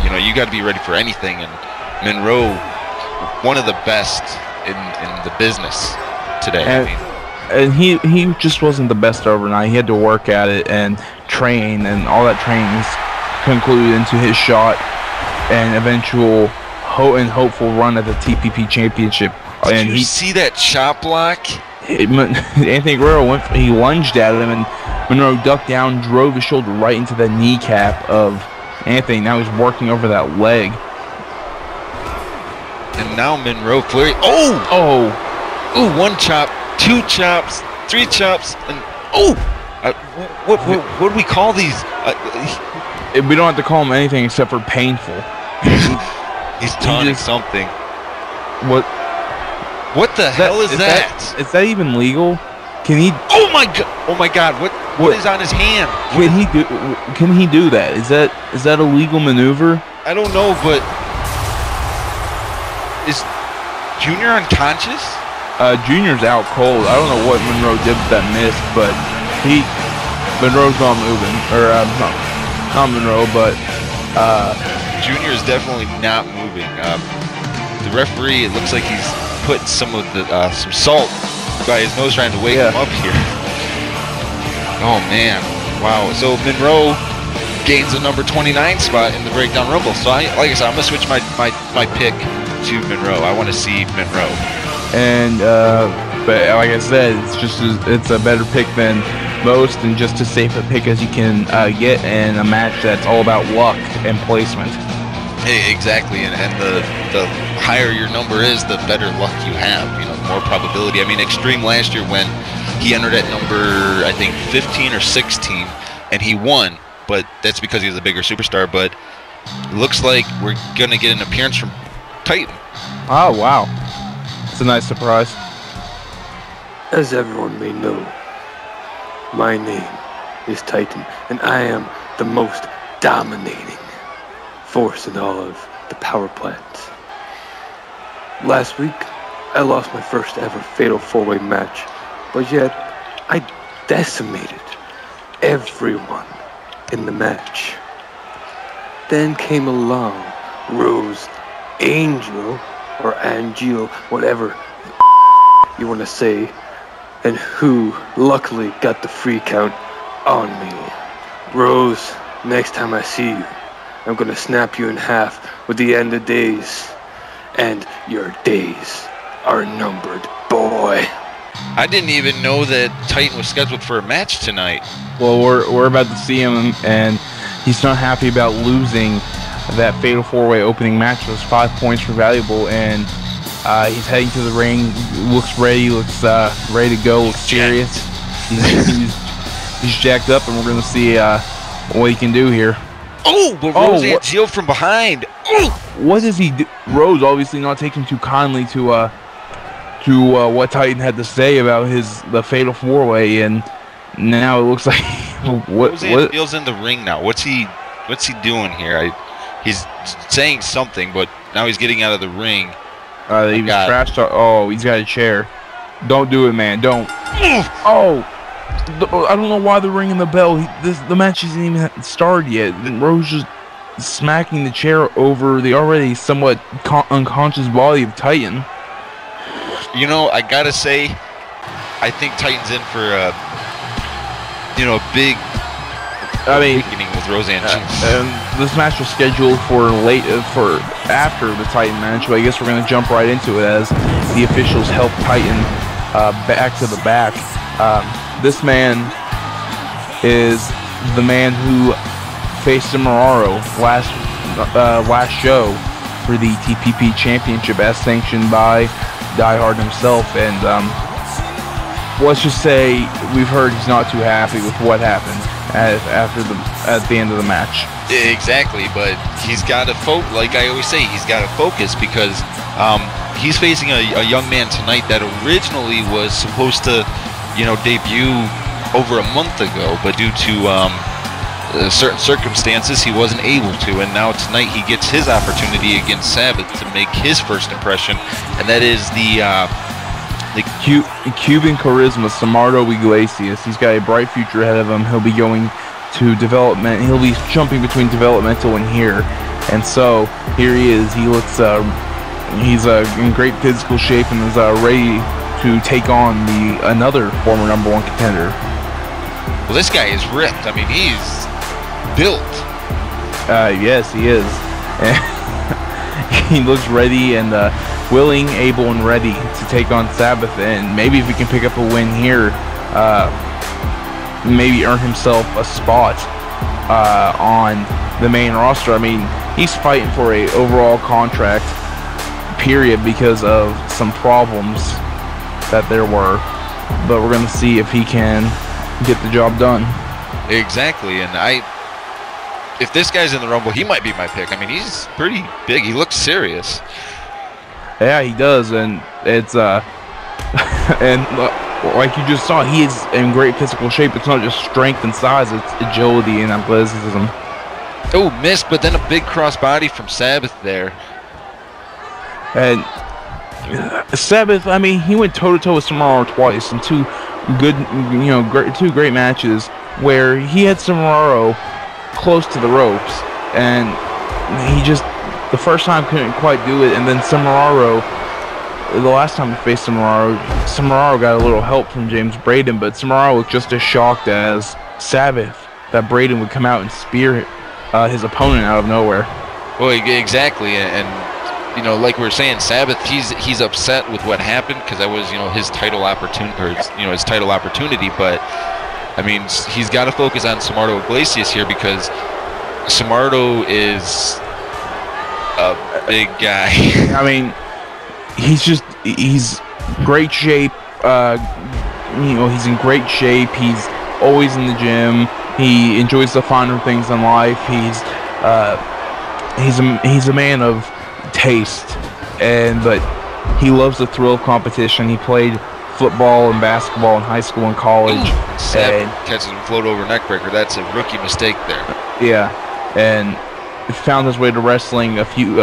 You know, you got to be ready for anything. And Monroe, one of the best in the business today. And he just wasn't the best overnight. He had to work at it and train, and all that training concluded into his shot and eventual hopeful run at the TPP Championship. Did you see that chop block? Anthony Guerrero he lunged at him, and Monroe ducked down, drove his shoulder right into the kneecap of Anthony. Now he's working over that leg. And now Monroe flurry. Oh, one chop, 2 chops, 3 chops, and what do we call these? We don't have to call them anything except for painful. He's taunting something. What? What the hell is that? Is that even legal? Can he? Oh my god! Oh my god! What is on his hand? Can he do that? Is that a legal maneuver? I don't know, but is Junior unconscious? Junior's out cold. I don't know what Monroe did with that miss, but Monroe's not moving, or not Monroe, but Junior's definitely not moving. The referee, it looks like he's put some salt by his nose, trying to wake him up here. Oh man, wow. So Monroe gains the number 29 spot in the Breakdown Rumble. So like I said, I'm gonna switch my pick to Monroe. I want to see Monroe. And but like I said, it's a better pick than most, and just as safe a pick as you can get in a match that's all about luck and placement. Exactly, and the higher your number is, the better luck you have. You know, the more probability. I mean, Extreme last year, when he entered at number, I think 15 or 16, and he won, but that's because he was a bigger superstar. But it looks like we're gonna get an appearance from Titan. Oh wow, it's a nice surprise. As everyone may know, my name is Titan, and I am the most dominating force in all of the power plants. Last week, I lost my first ever fatal 4-way match, but yet I decimated everyone in the match. Then came along Rose, Angel, or Angel, whatever you want to say, and who luckily got the free count on me. Rose, next time I see you, I'm gonna snap you in half with the end of days. And your days are numbered, boy. I didn't even know that Titan was scheduled for a match tonight. Well, we're about to see him, and he's not happy about losing that fatal 4-way opening match. Those 5 points were valuable, and he's heading to the ring. Looks ready. Looks ready to go. Looks serious. He's jacked up, and we're gonna see what he can do here. Oh, but Rose Angel from behind. Oh! What does he do? Rose obviously not taking too kindly to what Titan had to say about the fatal 4-way, and now it looks like Rose Angel's in the ring now. What's he doing here? He's saying something, but now he's getting out of the ring. He was trash talk. Oh, he's got a chair. Don't do it, man. Don't. Oh. I don't know why they're ringing the bell. The match isn't even started yet. Rose just smacking the chair over the already somewhat unconscious body of Titan. You know, I gotta say, I think Titan's in for a big awakening with Rose Angel. This match was scheduled for after the Titan match, but I guess we're gonna jump right into it as the officials help Titan back to the back. This man is the man who faced Moraro last show for the TPP Championship, as sanctioned by Die Hard himself. And let's just say we've heard he's not too happy with what happened at the end of the match. Exactly, but he's got to focus. Like I always say, he's got to focus because he's facing a young man tonight that originally was supposed to debut over a month ago, but due to certain circumstances he wasn't able to, and now tonight he gets his opportunity against Sabbath to make his first impression, and that is the Cuban charisma, Samardo Iglesias. He's got a bright future ahead of him. He'll be going to development. He'll be jumping between developmental and here, and so here he is. He looks he's in great physical shape and is ready to take on another former #1 contender. Well, this guy is ripped. I mean, he's built. Yes, he is. He looks ready and willing, able, and ready to take on Sabbath. And maybe if he can pick up a win here, maybe earn himself a spot on the main roster. I mean, he's fighting for a overall contract, period, because of some problems that there were, but we're gonna see if he can get the job done. Exactly, and if this guy's in the Rumble, he might be my pick. I mean, he's pretty big. He looks serious. Yeah, he does, and it's and like you just saw, he is in great physical shape. It's not just strength and size; it's agility and athleticism. Oh, missed, but then a big crossbody from Sabbath there. And Sabbath, I mean, he went toe-to-toe with Samaro twice in two good, two great matches where he had Samaro close to the ropes, and he just, the first time couldn't quite do it, and then Samaro, the last time he faced Samaro got a little help from James Braden, but Samaro was just as shocked as Sabbath that Braden would come out and spear his opponent out of nowhere. Well, exactly, and like we were saying, Sabbath, he's upset with what happened because that was his title opportunity, but I mean he's got to focus on Samardo Iglesias here because Samardo is a big guy. I mean, he's great shape. He's in great shape. He's always in the gym. He enjoys the finer things in life. He's a man of taste, but he loves the thrill of competition. He played football and basketball in high school and college. And catches him float over neckbreaker. That's a rookie mistake there. Yeah, and found his way to wrestling a few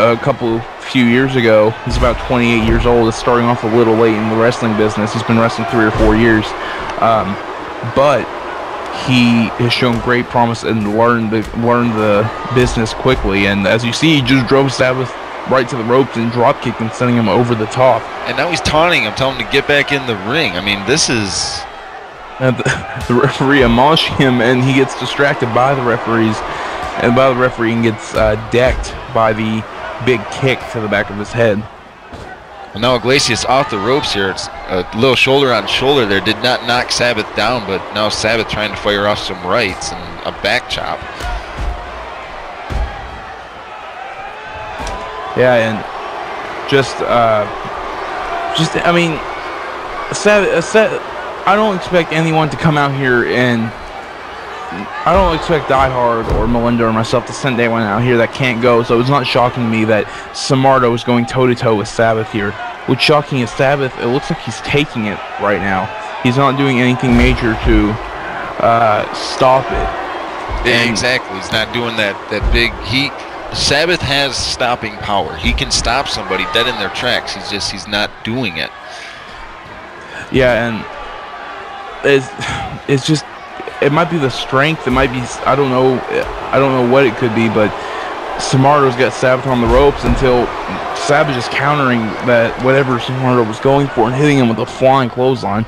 years ago. He's about 28 years old. Is starting off a little late in the wrestling business. He's been wrestling 3 or 4 years, but he has shown great promise and learned the business quickly. And as you see, he just drove Sabbath right to the ropes and drop kicked him, sending him over the top. And now he's taunting him, telling him to get back in the ring. I mean, this is... the referee admonishing him, and he gets distracted by the referees, and by the referee, and gets decked by the big kick to the back of his head. Well, now Iglesias off the ropes here. It's a little shoulder on shoulder there. Did not knock Sabbath down, but now Sabbath trying to fire off some rights and a back chop. Yeah, and I mean, I don't expect anyone to come out here, and I don't expect Die Hard or Melinda or myself to send anyone out here that can't go, so it's not shocking to me that Samardo is going toe-to-toe with Sabbath here. What's shocking is Sabbath, it looks like he's taking it right now. He's not doing anything major to stop it. Yeah, exactly. He's not doing that big heat. Sabbath has stopping power. He can stop somebody dead in their tracks. He's not doing it. Yeah, and it's just, it might be the strength, it might be, I don't know what it could be, but Samardo's got Sabbath on the ropes until Sabbath is countering that whatever Samardo was going for and hitting him with a flying clothesline.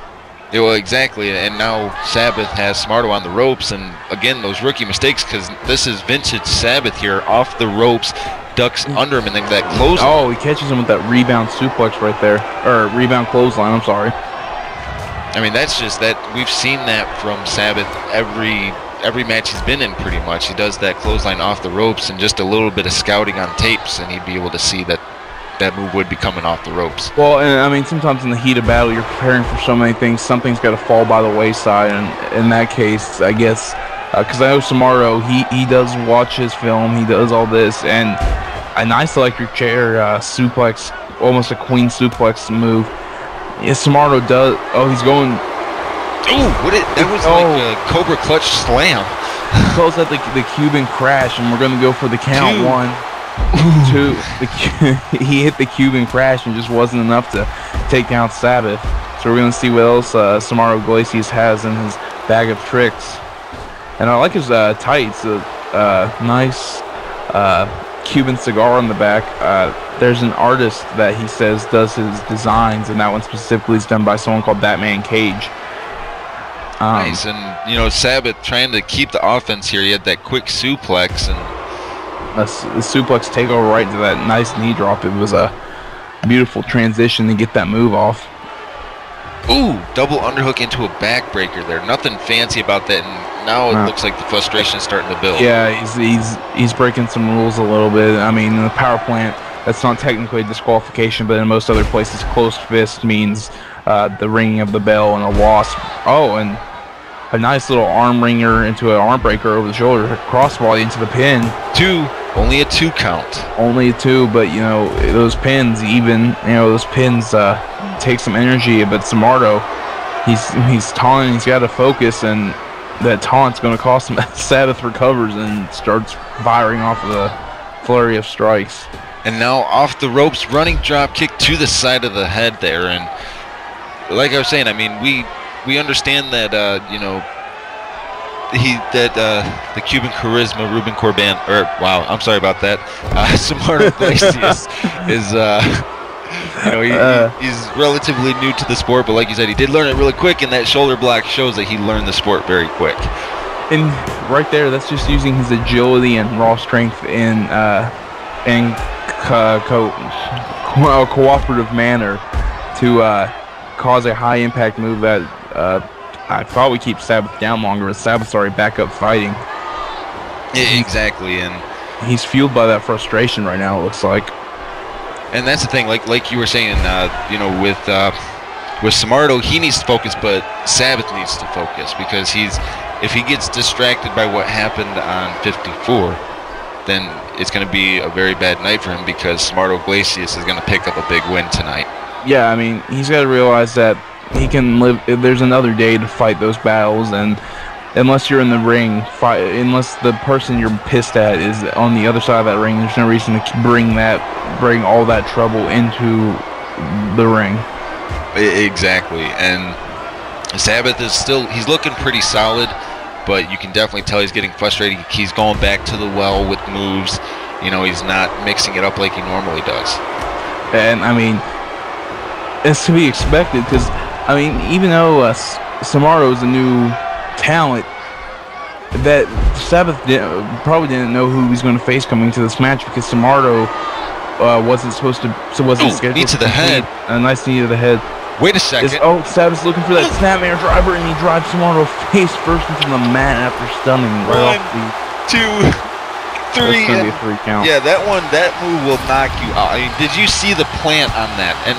Yeah, well, exactly, and now Sabbath has Samardo on the ropes, and again, those rookie mistakes, because this is vintage Sabbath here, off the ropes, ducks under him, and then that clothesline. Oh, he catches him with that rebound suplex right there, or rebound clothesline, I'm sorry. I mean, that's just that, we've seen that from Sabbath every match he's been in pretty much. He does that clothesline off the ropes and just a little bit of scouting on tapes, and he'd be able to see that move would be coming off the ropes. Well, and I mean, sometimes in the heat of battle, you're preparing for so many things. Something's got to fall by the wayside, and in that case, I guess, because I know Samardo, he does watch his film, he does all this, and a nice electric chair suplex, almost a queen suplex move. Yes, Samardo does. Oh, he's going. Oh, that was like a Cobra Clutch slam. He calls that the Cuban crash, and we're going to go for the count. 1, 2. He hit the Cuban crash and just wasn't enough to take down Sabbath. So we're going to see what else Samardo Iglesias has in his bag of tricks. And I like his tights. Nice Cuban cigar on the back. There's an artist that he says does his designs, and that one specifically is done by someone called Batman Cage. Nice, and Sabbath trying to keep the offense here. He had that quick suplex and the suplex takeover right into that nice knee drop. It was a beautiful transition to get that move off. Ooh, double underhook into a backbreaker there. Nothing fancy about that, and now it looks like the frustration is starting to build. Yeah, he's breaking some rules a little bit. I mean, in the power plant, that's not technically a disqualification, but in most other places, closed fist means the ringing of the bell and a loss. Oh, and a nice little arm ringer into an arm breaker over the shoulder, crossbody into the pin. 2, Only a 2 count. Only a 2, but you know those pins, take some energy. But Samardo, he's taunting. He's got to focus, and that taunt's going to cost him. Sabbath recovers and starts firing off of the flurry of strikes. And now off the ropes, running drop kick to the side of the head there. And like I was saying, I mean, we understand that the Cuban charisma, Ruben Corban, I'm sorry about that. Samardo Glacius is, he's relatively new to the sport, but like you said, he did learn it really quick, and that shoulder block shows that he learned the sport very quick. And right there, that's just using his agility and raw strength in cooperative manner to cause a high impact move that I thought we keep Sabbath down longer, but Sabbath's already back up fighting. Yeah, exactly, and he's fueled by that frustration right now, it looks like. And that's the thing, like you were saying, with Samardo, he needs to focus, but Sabbath needs to focus, because if he gets distracted by what happened on 54, then it's going to be a very bad night for him, because Samardo Glacius is going to pick up a big win tonight. Yeah, I mean, he's got to realize that he can live. There's another day to fight those battles, and unless you're in the ring, unless the person you're pissed at is on the other side of that ring, there's no reason to bring all that trouble into the ring. Exactly, and Sabbath is he's looking pretty solid, but you can definitely tell he's getting frustrated. He's going back to the well with moves. He's not mixing it up like he normally does. And I mean, it's to be expected, because I mean, even though Samardo is a new talent, that Sabbath probably didn't know who he was going to face coming to this match, because Samardo wasn't scheduled. Knee to the head. A nice knee to the head. Wait a second. Sabbath's looking for that snapmare driver, and he drives Samardo face first into the mat after stunning right off the 2, 3. That's gonna be a 3 count. Yeah, that move will knock you out. I mean, did you see the plant on that? And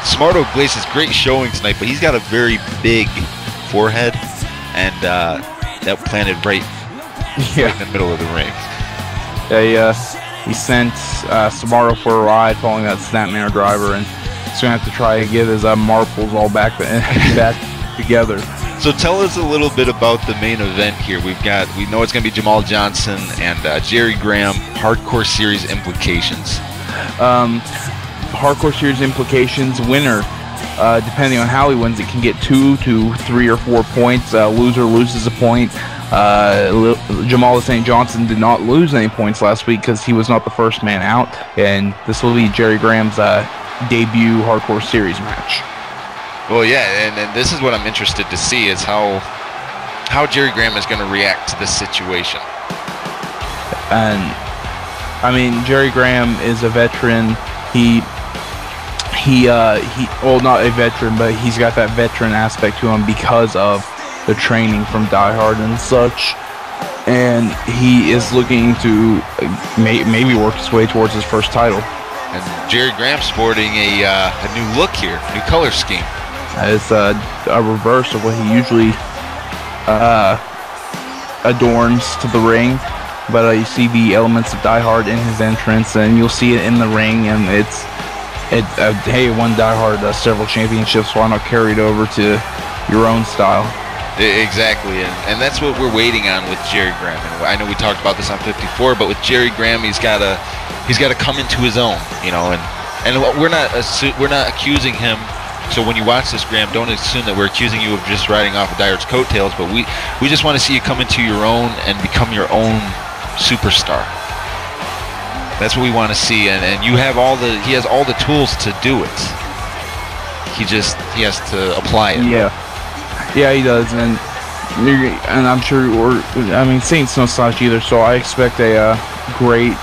Samardo Glacius, great showing tonight, but he's got a very big forehead, and that planted right in the middle of the ring. He sent Samardo for a ride following that snapmare driver, and he's going to have to try to get his marbles all back together. So tell us a little bit about the main event here. We know it's going to be Jamal Johnson and Jerry Graham, Hardcore Series implications. Hardcore Series implications winner, depending on how he wins, it can get 2 to 3 or 4 points. Loser loses a point. Jamal St. Johnson did not lose any points last week because he was not the first man out, and this will be Jerry Graham's debut Hardcore Series match. Well, yeah, and this is what I'm interested to see, is how Jerry Graham is going to react to this situation. And I mean, Jerry Graham is a veteran. Well, not a veteran, but he's got that veteran aspect to him because of the training from Die Hard and such. And he is looking to maybe work his way towards his first title. And Jerry Graham sporting a new look here, new color scheme. It's a reverse of what he usually adorns to the ring. But you see the elements of Die Hard in his entrance, and you'll see it in the ring, and hey, won Die Hard several championships, why not carry it over to your own style? Exactly, and that's what we're waiting on with Jerry Graham. And I know we talked about this on 54, but with Jerry Graham, he's got to come into his own, and we're not accusing him. So when you watch this, Graham, don't assume that we're accusing you of just riding off of Die Hard's coattails, but we just want to see you come into your own and become your own superstar. That's what we want to see, and he has all the tools to do it. He has to apply it. Yeah, he does, and I'm sure Saint's no slouch either, so I expect a great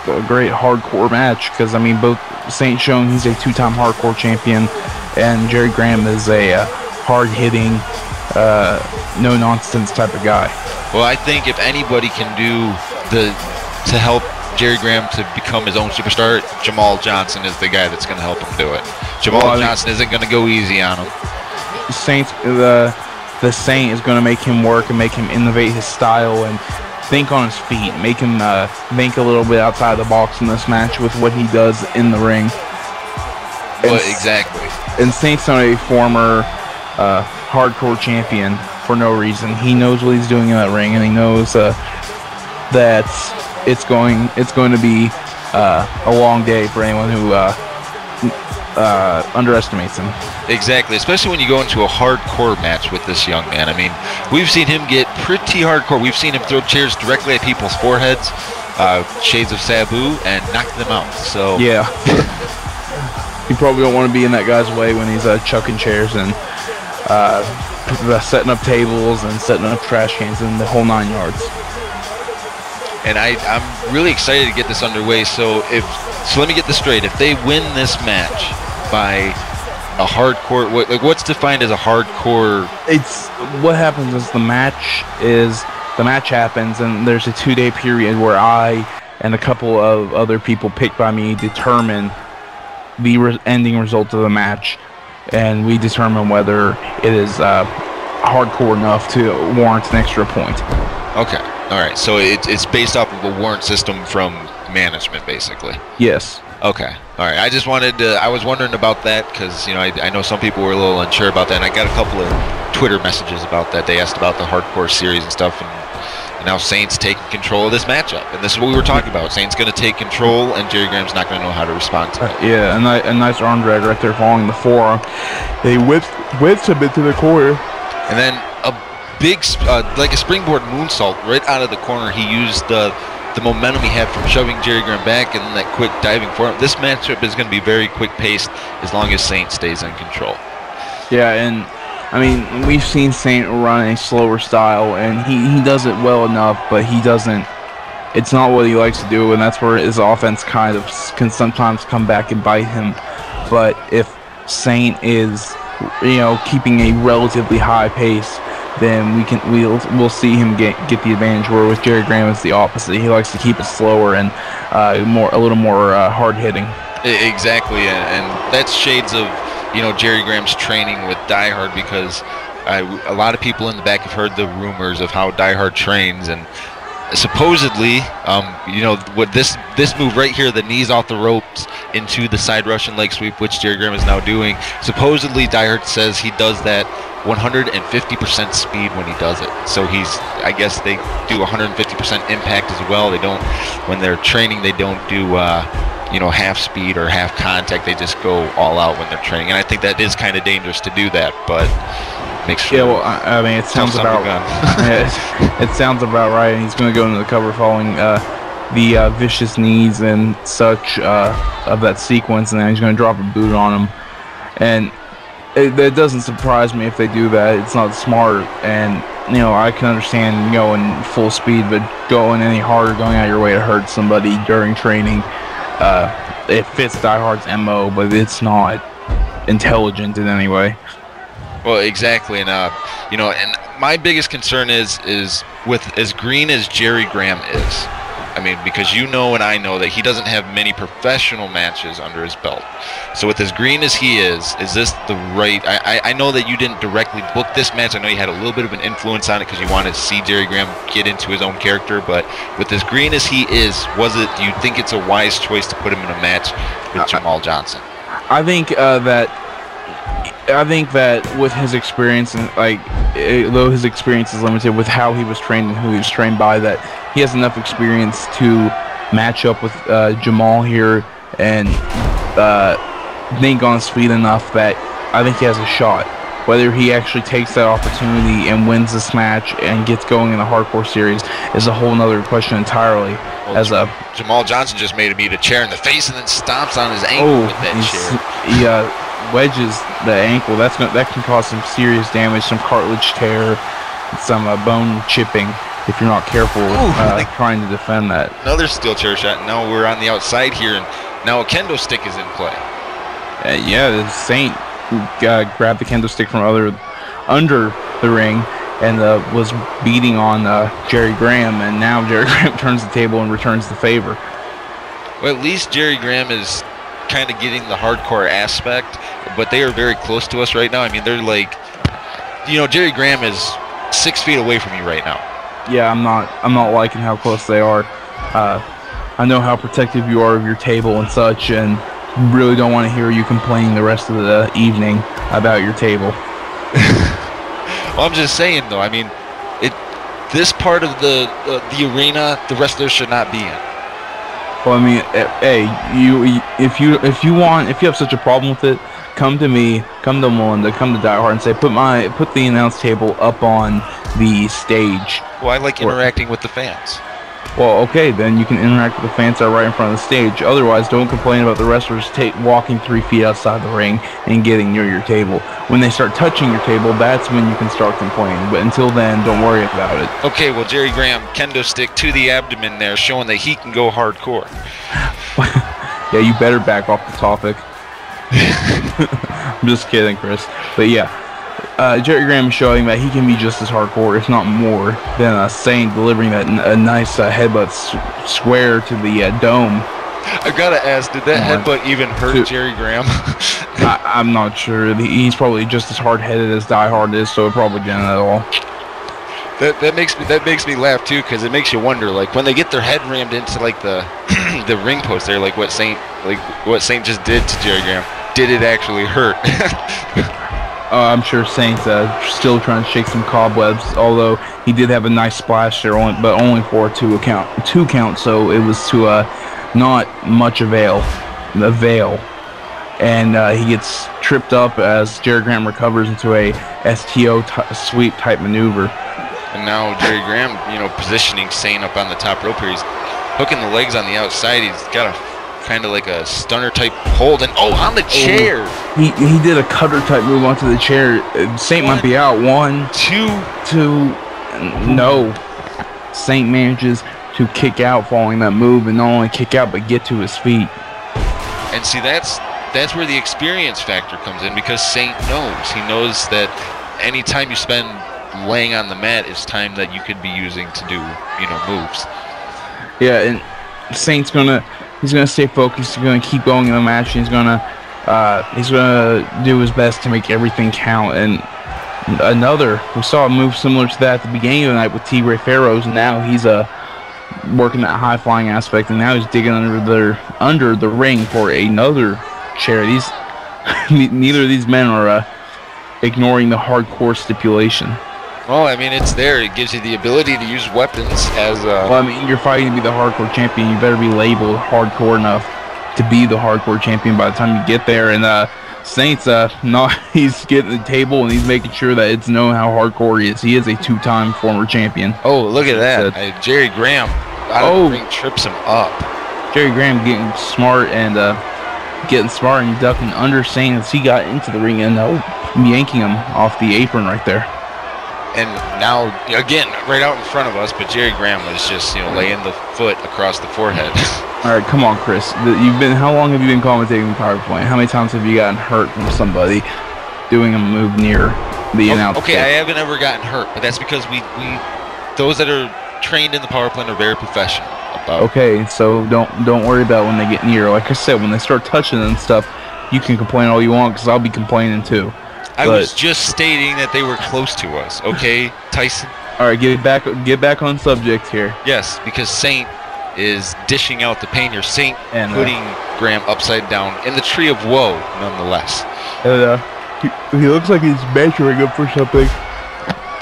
hardcore match, because I mean, both Saint showing he's a 2-time hardcore champion, and Jerry Graham is a hard-hitting, no-nonsense type of guy. Well, I think if anybody can do to help Jerry Graham to become his own superstar, Jamal Johnson is the guy that's going to help him do it. Jamal Johnson isn't going to go easy on him. The Saint is going to make him work and make him innovate his style, and think on his feet, make him think a little bit outside the box in this match with what he does in the ring. Well, exactly. And Saint's not a former hardcore champion for no reason. He knows what he's doing in that ring, and he knows that it's going to be a long day for anyone who underestimates him. Exactly, especially when you go into a hardcore match with this young man. I mean, we've seen him get pretty hardcore. We've seen him throw chairs directly at people's foreheads, shades of Sabu, and knock them out. So yeah, you probably don't want to be in that guy's way when he's chucking chairs and setting up tables and setting up trash cans and the whole 9 yards. And I'm really excited to get this underway. So let me get this straight. If they win this match by a hardcore, what's defined as a hardcore? It's what happens is the match happens, and there's a 2-day period where I and a couple of other people picked by me determine the ending result of the match, and we determine whether it is hardcore enough to warrant an extra point. Okay. All right. So it's based off of a warrant system from management, basically. Yes. Okay. All right. I just wanted to. I was wondering about that because I know some people were a little unsure about that, and I got a couple of Twitter messages about that. They asked about the hardcore series and stuff, and now Saint's taking control of this matchup, and this is what we were talking about. Saint's going to take control, and Jerry Graham's not going to know how to respond to it. Yeah, a nice arm drag right there following the forearm. They whipped him into the corner, and then a big, like a springboard moonsault right out of the corner. He used the momentum he had from shoving Jerry Graham back and then that quick diving for him. This matchup is going to be very quick paced as long as Saint stays in control. Yeah, and I mean, we've seen Saint run a slower style, and he does it well enough, but he doesn't. It's not what he likes to do, and that's where his offense kind of can sometimes come back and bite him. But if Saint is, keeping a relatively high pace, then we'll see him get the advantage. Where with Jerry Graham, it's the opposite. He likes to keep it slower and a little more hard hitting. Exactly, and that's shades of Jerry Graham's training with Die Hard, because a lot of people in the back have heard the rumors of how Die Hard trains, and supposedly, what this move right here, the knees off the ropes into the side Russian leg sweep, which Jerry Graham is now doing. Supposedly, Die Hard says he does that 150% speed when he does it. So I guess they do 150% impact as well. They don't, when they're training, they don't do half speed or half contact. They just go all out when they're training, and I think that is kind of dangerous to do that, but make sure. Yeah, well, I mean, it sounds about it sounds about right. And he's going to go into the cover following the vicious knees and such of that sequence, and then he's going to drop a boot on him. And it doesn't surprise me if they do that. It's not smart, and I can understand going full speed, but going any harder, going out your way to hurt somebody during training. It fits Die Hard's MO, but it's not intelligent in any way. Well, exactly, and and my biggest concern is with as green as Jerry Graham is. I mean, because and I know that he doesn't have many professional matches under his belt. So with as green as he is this the right? I know that you didn't directly book this match. I know you had a little bit of an influence on it because you wanted to see Jerry Graham get into his own character. But with as green as he is, do you think it's a wise choice to put him in a match with Jamal Johnson? I think that with his experience, and though his experience is limited with how he was trained and who he was trained by, that he has enough experience to match up with Jamal here and think on his feet enough that I think he has a shot. Whether he actually takes that opportunity and wins this match and gets going in the hardcore series is a whole nother question entirely. Well, Jamal Johnson just made him eat a chair in the face and then stomps on his ankle with that chair. He wedges the ankle. That can cause some serious damage, some cartilage tear, some bone chipping if you're not careful trying to defend that. Another steel chair shot. Now we're on the outside here, and now a kendo stick is in play. The Saint grabbed the kendo stick from under the ring and was beating on Jerry Graham, and now Jerry Graham turns the table and returns the favor. Well, at least Jerry Graham is kind of getting the hardcore aspect, but they are very close to us right now. I mean, they're like, Jerry Graham is 6 feet away from you right now. yeah, I'm not liking how close they are. I know how protective you are of your table and such, and really don't want to hear you complaining the rest of the evening about your table. Well, I'm just saying though. I mean, this part of the arena, the wrestlers should not be in. Well, I mean, hey, if you have such a problem with it, come to me, come to Melinda, come to Die Hard, and say put the announce table up on the stage. Well, I like interacting with the fans. Well, okay, then you can interact with the fans that are right in front of the stage. Otherwise, don't complain about the wrestlers walking 3 feet outside the ring and getting near your table. When they start touching your table, that's when you can start complaining. But until then, don't worry about it. Okay, well, Jerry Graham, kendo stick to the abdomen there, showing that he can go hardcore. Yeah, you better back off the topic. I'm just kidding, Chris. But yeah. Jerry Graham is showing that he can be just as hardcore, if not more, than Saint delivering that a nice headbutt square to the dome. I gotta ask, did that headbutt even hurt Jerry Graham? I'm not sure. He's probably just as hard-headed as Die Hard is, so it probably didn't at all. That makes me laugh too, because it makes you wonder, like when they get their head rammed into like the the ring post there, like what Saint just did to Jerry Graham. Did it actually hurt? I'm sure Saint's still trying to shake some cobwebs, although he did have a nice splash there, but only for a two count, so it was to not much avail. And he gets tripped up as Jerry Graham recovers into a STO sweep type maneuver. And now Jerry Graham, positioning Saint up on the top rope here. He's hooking the legs on the outside. He's got a kind of like a stunner type hold, and on the chair. He did a cutter type move onto the chair. Saint might be out. 1, 2. No. Saint manages to kick out following that move, and not only kick out but get to his feet. And see, that's where the experience factor comes in, because Saint knows. He knows that any time you spend laying on the mat is time that you could be using to do moves. Yeah, and Saint's He's gonna stay focused. He's gonna keep going in the match. He's gonna do his best to make everything count. And we saw a move similar to that at the beginning of the night with T-Ray Pharaohs. And now he's working that high flying aspect. And now he's digging under the ring for another chair. Neither of these men are ignoring the hardcore stipulation. Well, I mean, it's there. It gives you the ability to use weapons as... Well, I mean, you're fighting to be the hardcore champion. You better be labeled hardcore enough to be the hardcore champion by the time you get there. And Saint's he's getting the table and he's making sure that it's known how hardcore he is. He is a 2-time former champion. Oh, look at that. Jerry Graham out of the ring trips him up. Jerry Graham getting smart and ducking under Saint as he got into the ring and yanking him off the apron right there. And now, again, right out in front of us, but Jerry Graham was just, laying the foot across the forehead. All right, come on, Chris. How long have you been commentating the PowerPoint? How many times have you gotten hurt from somebody doing a move near the announce? Okay, I haven't ever gotten hurt, but that's because those that are trained in the PowerPoint are very professional about. Okay, so don't worry about when they get near. Like I said, when they start touching and stuff, you can complain all you want, because I'll be complaining too. I was just stating that they were close to us, okay, Tyson? All right, get back on subject here. Yes, because Saint is dishing out the pain here. Saint and putting Graham upside down in the tree of woe, nonetheless. And he looks like he's measuring up for something.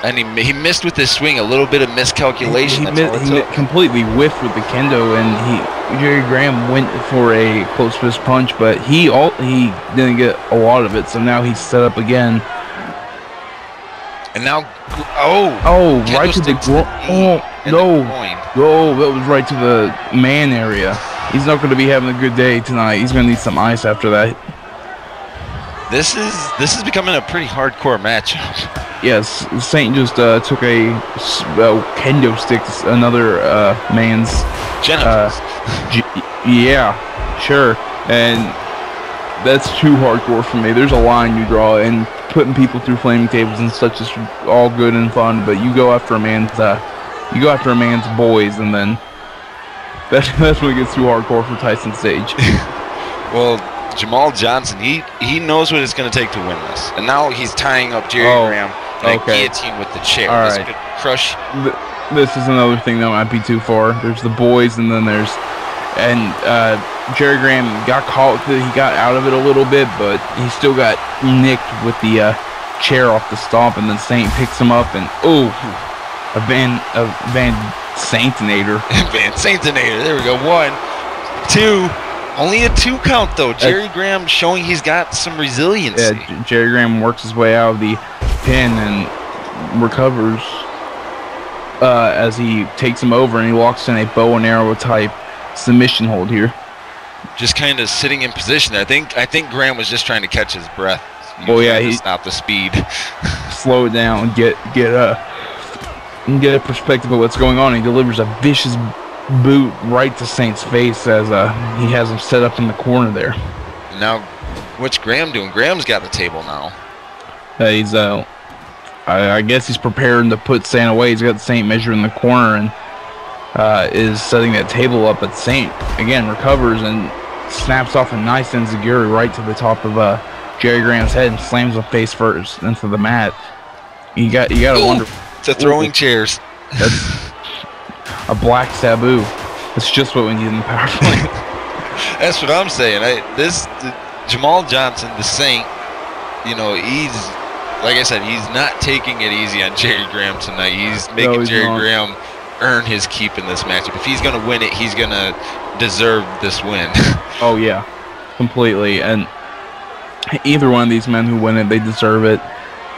And he missed with his swing, a little bit of miscalculation. He completely whiffed with the kendo, and Jerry Graham went for a close fist punch, but he didn't get a lot of it, so now he's set up again. And now, right to the groin. That was right to the man area. He's not going to be having a good day tonight. He's going to need some ice after that. This is becoming a pretty hardcore matchup. Yes, Saint just took a kendo stick to another man's genitals. Yeah, sure, and that's too hardcore for me. There's a line you draw, and putting people through flaming tables and such is all good and fun, but you go after a man's boys, and then that's when it gets too hardcore for Tyson Sage. Well, Jamal Johnson, he knows what it's going to take to win this, and now he's tying up Jerry Graham and a guillotine with the chair. All this right. could crush this is another thing that might be too far. There's the boys, and then there's, and Jerry Graham got caught with it. He got out of it a little bit, but he still got nicked with the chair off the stomp, and then Saint picks him up, and a Van Saintinator. Van Saintinator. There we go. 1, 2. Only a 2 count though. Jerry Graham showing he's got some resiliency. Yeah, Jerry Graham works his way out of the pin and recovers as he takes him over, and he walks in a bow and arrow type submission hold here. Just kind of sitting in position. I think Graham was just trying to catch his breath. He stop the speed. Slow it down and get a perspective of what's going on. He delivers a vicious boot right to Saint's face as he has him set up in the corner there. Now, what's Graham doing? Graham's got the table now. He's I guess he's preparing to put Saint away. He's got Saint measured in the corner and is setting that table up. But Saint again recovers and snaps off a nice enziguri right to the top of Jerry Graham's head and slams him face first into the mat. You got to wonder. To throwing chairs. That's a black Sabu. That's just what we need in the power play. That's what I'm saying. Jamal Johnson, the Saint, you know, he's, like I said, he's not taking it easy on Jerry Graham tonight. He's making Jerry Graham earn his keep in this matchup. If he's going to win it, he's going to deserve this win. Oh, yeah. Completely. And either one of these men who win it, they deserve it.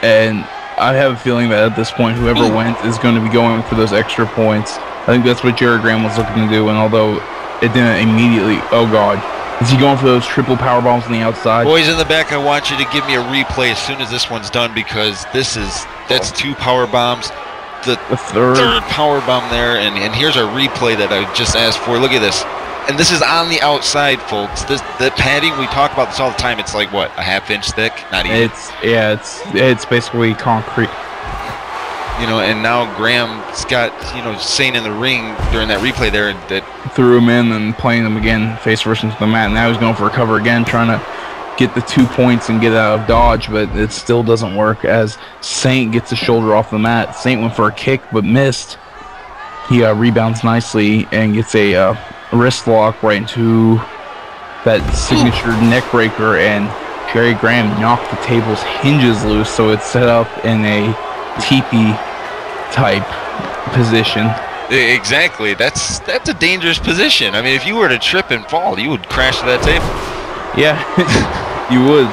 And I have a feeling that at this point, whoever wins is going to be going for those extra points. I think that's what Jerry Graham was looking to do, and although it didn't immediately, oh God, is he going for those triple power bombs on the outside? Boys in the back, I want you to give me a replay as soon as this one's done, because that's 2 power bombs, the third power bomb there, and here's our replay that I just asked for. Look at this, and this is on the outside, folks. The padding, we talk about this all the time. It's like what, a half-inch thick? Not even. It's basically concrete. You know, and now Graham's got, you know, Saint in the ring during that replay there that threw him in and playing him again face first into the mat. Now he's going for a cover again, trying to get the 2 points and get out of dodge, but it still doesn't work as Saint gets his shoulder off the mat. Saint went for a kick but missed. He rebounds nicely and gets a wrist lock right into that signature neck breaker, and Jerry Graham knocked the table's hinges loose, so it's set up in a TP type position. Exactly. That's a dangerous position. I mean, if you were to trip and fall, you would crash to that table. Yeah, you would.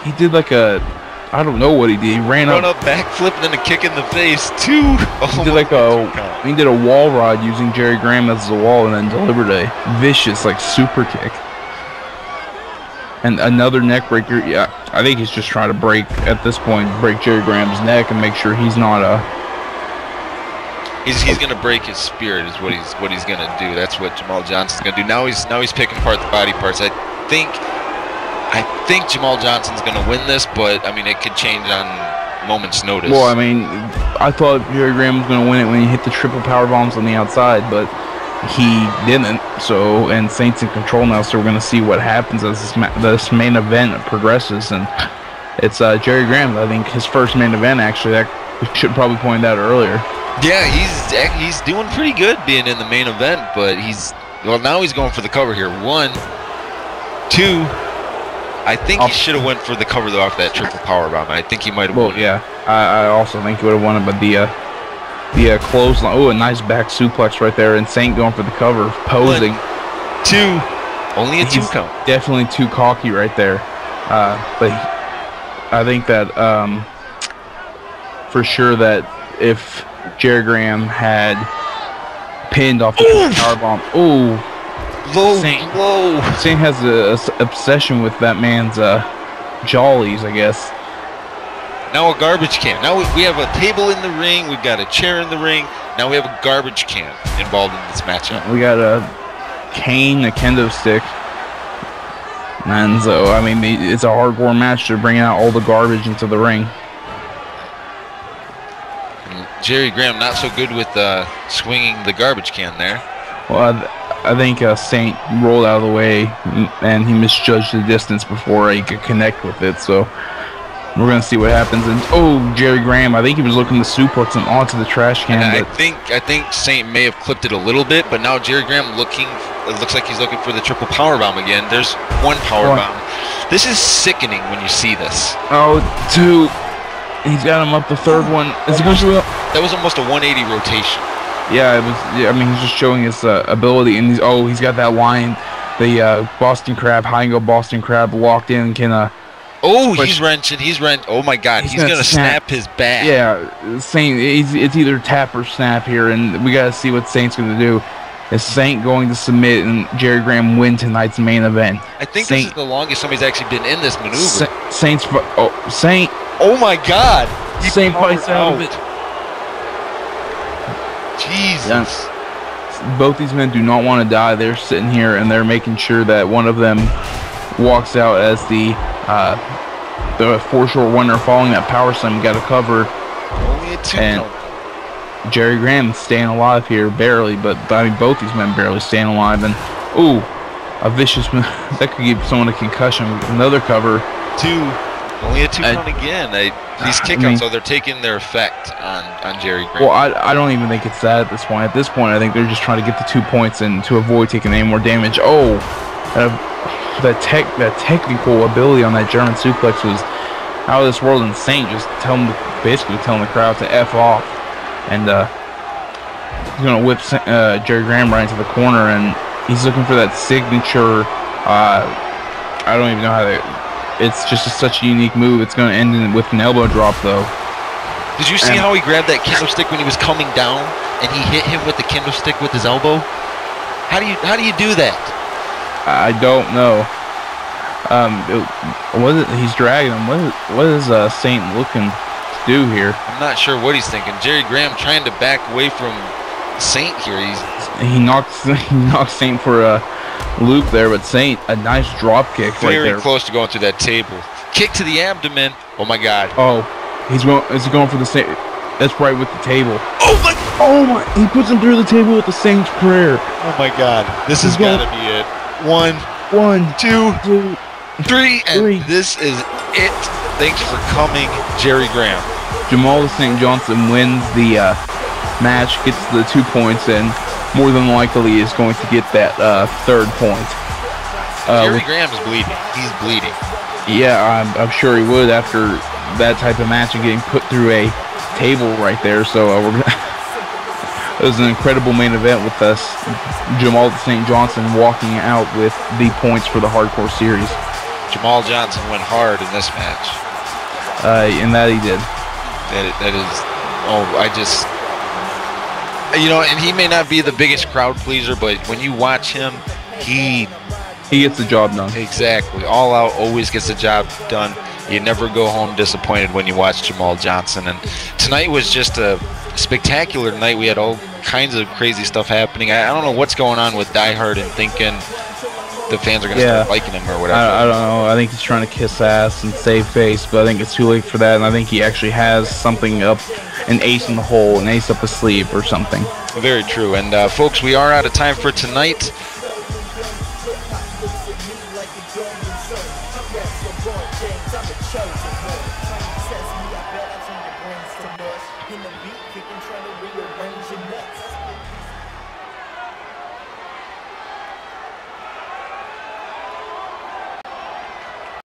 He did like a, I don't know what he did. He ran up, backflip, and then a kick in the face. 2. He did a wall ride using Jerry Graham as a wall, and then delivered a vicious like super kick. And another neck breaker. Yeah, I think he's just trying to break Jerry Graham's neck and make sure he's not He's gonna break his spirit is what he's gonna do. That's what Jamal Johnson's gonna do. Now he's picking apart the body parts. I think Jamal Johnson's gonna win this, but I mean it could change on moment's notice. Well, I mean, I thought Jerry Graham was gonna win it when he hit the triple power bombs on the outside, but he didn't. So, and Saint's in control now, so we're going to see what happens as this main event progresses. And it's Jerry Graham, I think, his first main event, actually. We should probably point that out earlier. Yeah, he's doing pretty good being in the main event, but now he's going for the cover here. 1, 2. I think he should have went for the cover, though, off that triple power bomb. I think he might have won. Yeah, I also think he would have won it, but the clothesline. Oh, a nice back suplex right there, and Saint going for the cover, posing. 2. Only a 2 count. Definitely too cocky right there. But I think that for sure that if Jerry Graham had pinned off the power bomb, Saint has an obsession with that man's jollies, I guess. Now a garbage can. Now we have a table in the ring. We've got a chair in the ring. Now we have a garbage can involved in this matchup. We got a cane, a kendo stick. And so, I mean, it's a hardcore match. They're bringing out all the garbage into the ring. Jerry Graham not so good with swinging the garbage can there. Well, I think Saint rolled out of the way and he misjudged the distance before he could connect with it. So We're gonna see what happens. And oh, Jerry Graham, I think he was looking to suplex him onto the trash can. And I think Saint may have clipped it a little bit, but now Jerry Graham looking. It looks like he's looking for the triple power bomb again. There's one power bomb. This is sickening when you see this. Oh, two. He's got him up the third one. Is he going to? That was almost a 180 rotation. Yeah, it was. Yeah, I mean, he's just showing his ability, and he's got that line. The Boston Crab, high angle Boston Crab, walked in. Can Oh, he's wrenching. Oh my God, he's gonna snap his back. Yeah, Saint. It's either tap or snap here, and we gotta see what Saint's gonna do. Is Saint going to submit and Jerry Graham win tonight's main event? I think this is the longest somebody's actually been in this maneuver. Saint. Oh my God! Saint fights out of it. Jesus. Yeah. Both these men do not want to die. They're sitting here and they're making sure that one of them walks out as the for-sure winner following that power slam. Got to cover. Only a 2 count. Jerry Graham staying alive here, barely, but I mean both these men barely staying alive. And ooh, a vicious that could give someone a concussion. Another cover. Only a 2 count again. These kickouts, though, they're taking their effect on Jerry Graham. Well, I don't even think it's that at this point. At this point, I think they're just trying to get the 2 points and to avoid taking any more damage. Oh, that technical ability on that German suplex was out of this world. And Saint just basically telling the crowd to F off. And he's going to whip Jerry Graham right into the corner, and he's looking for that signature. I don't even know how to. It's just such a unique move. It's going to end with an elbow drop, though. Did you see how he grabbed that kendo stick when he was coming down, and he hit him with the kendo stick with his elbow? How do you do that? I don't know. He's dragging him. What is Saint looking to do here? I'm not sure what he's thinking. Jerry Graham trying to back away from Saint here. He knocked Saint for a loop there, but Saint a nice drop kick right there. Very close to going through that table. Kick to the abdomen. Oh my God. Oh, is he going for the Saint? That's right with the table. Oh my! He puts him through the table with the Saint's prayer. Oh my God! This has got to be it. 1, 2, 3, and this is it. Thanks for coming, Jerry Graham. Jamal St. Johnson wins the match, gets the 2 points, and more than likely is going to get that third point. Jerry Graham is bleeding. He's bleeding. Yeah, I'm sure he would after that type of match and getting put through a table right there. So it was an incredible main event with us. Jamal St. Johnson walking out with the points for the hardcore series. Jamal Johnson went hard in this match. And that he did. That is. Oh, and he may not be the biggest crowd pleaser, but when you watch him, he gets the job done. Exactly. All out, always gets the job done. You never go home disappointed when you watch Jamal Johnson. And tonight was just a spectacular night. We had all kinds of crazy stuff happening. I don't know what's going on with Die Hard and thinking the fans are going to start liking him or whatever. I don't know. I think he's trying to kiss ass and save face, but I think it's too late for that. And I think he actually has something up, an ace in the hole, an ace up his sleeve or something. Very true. And folks, we are out of time for tonight.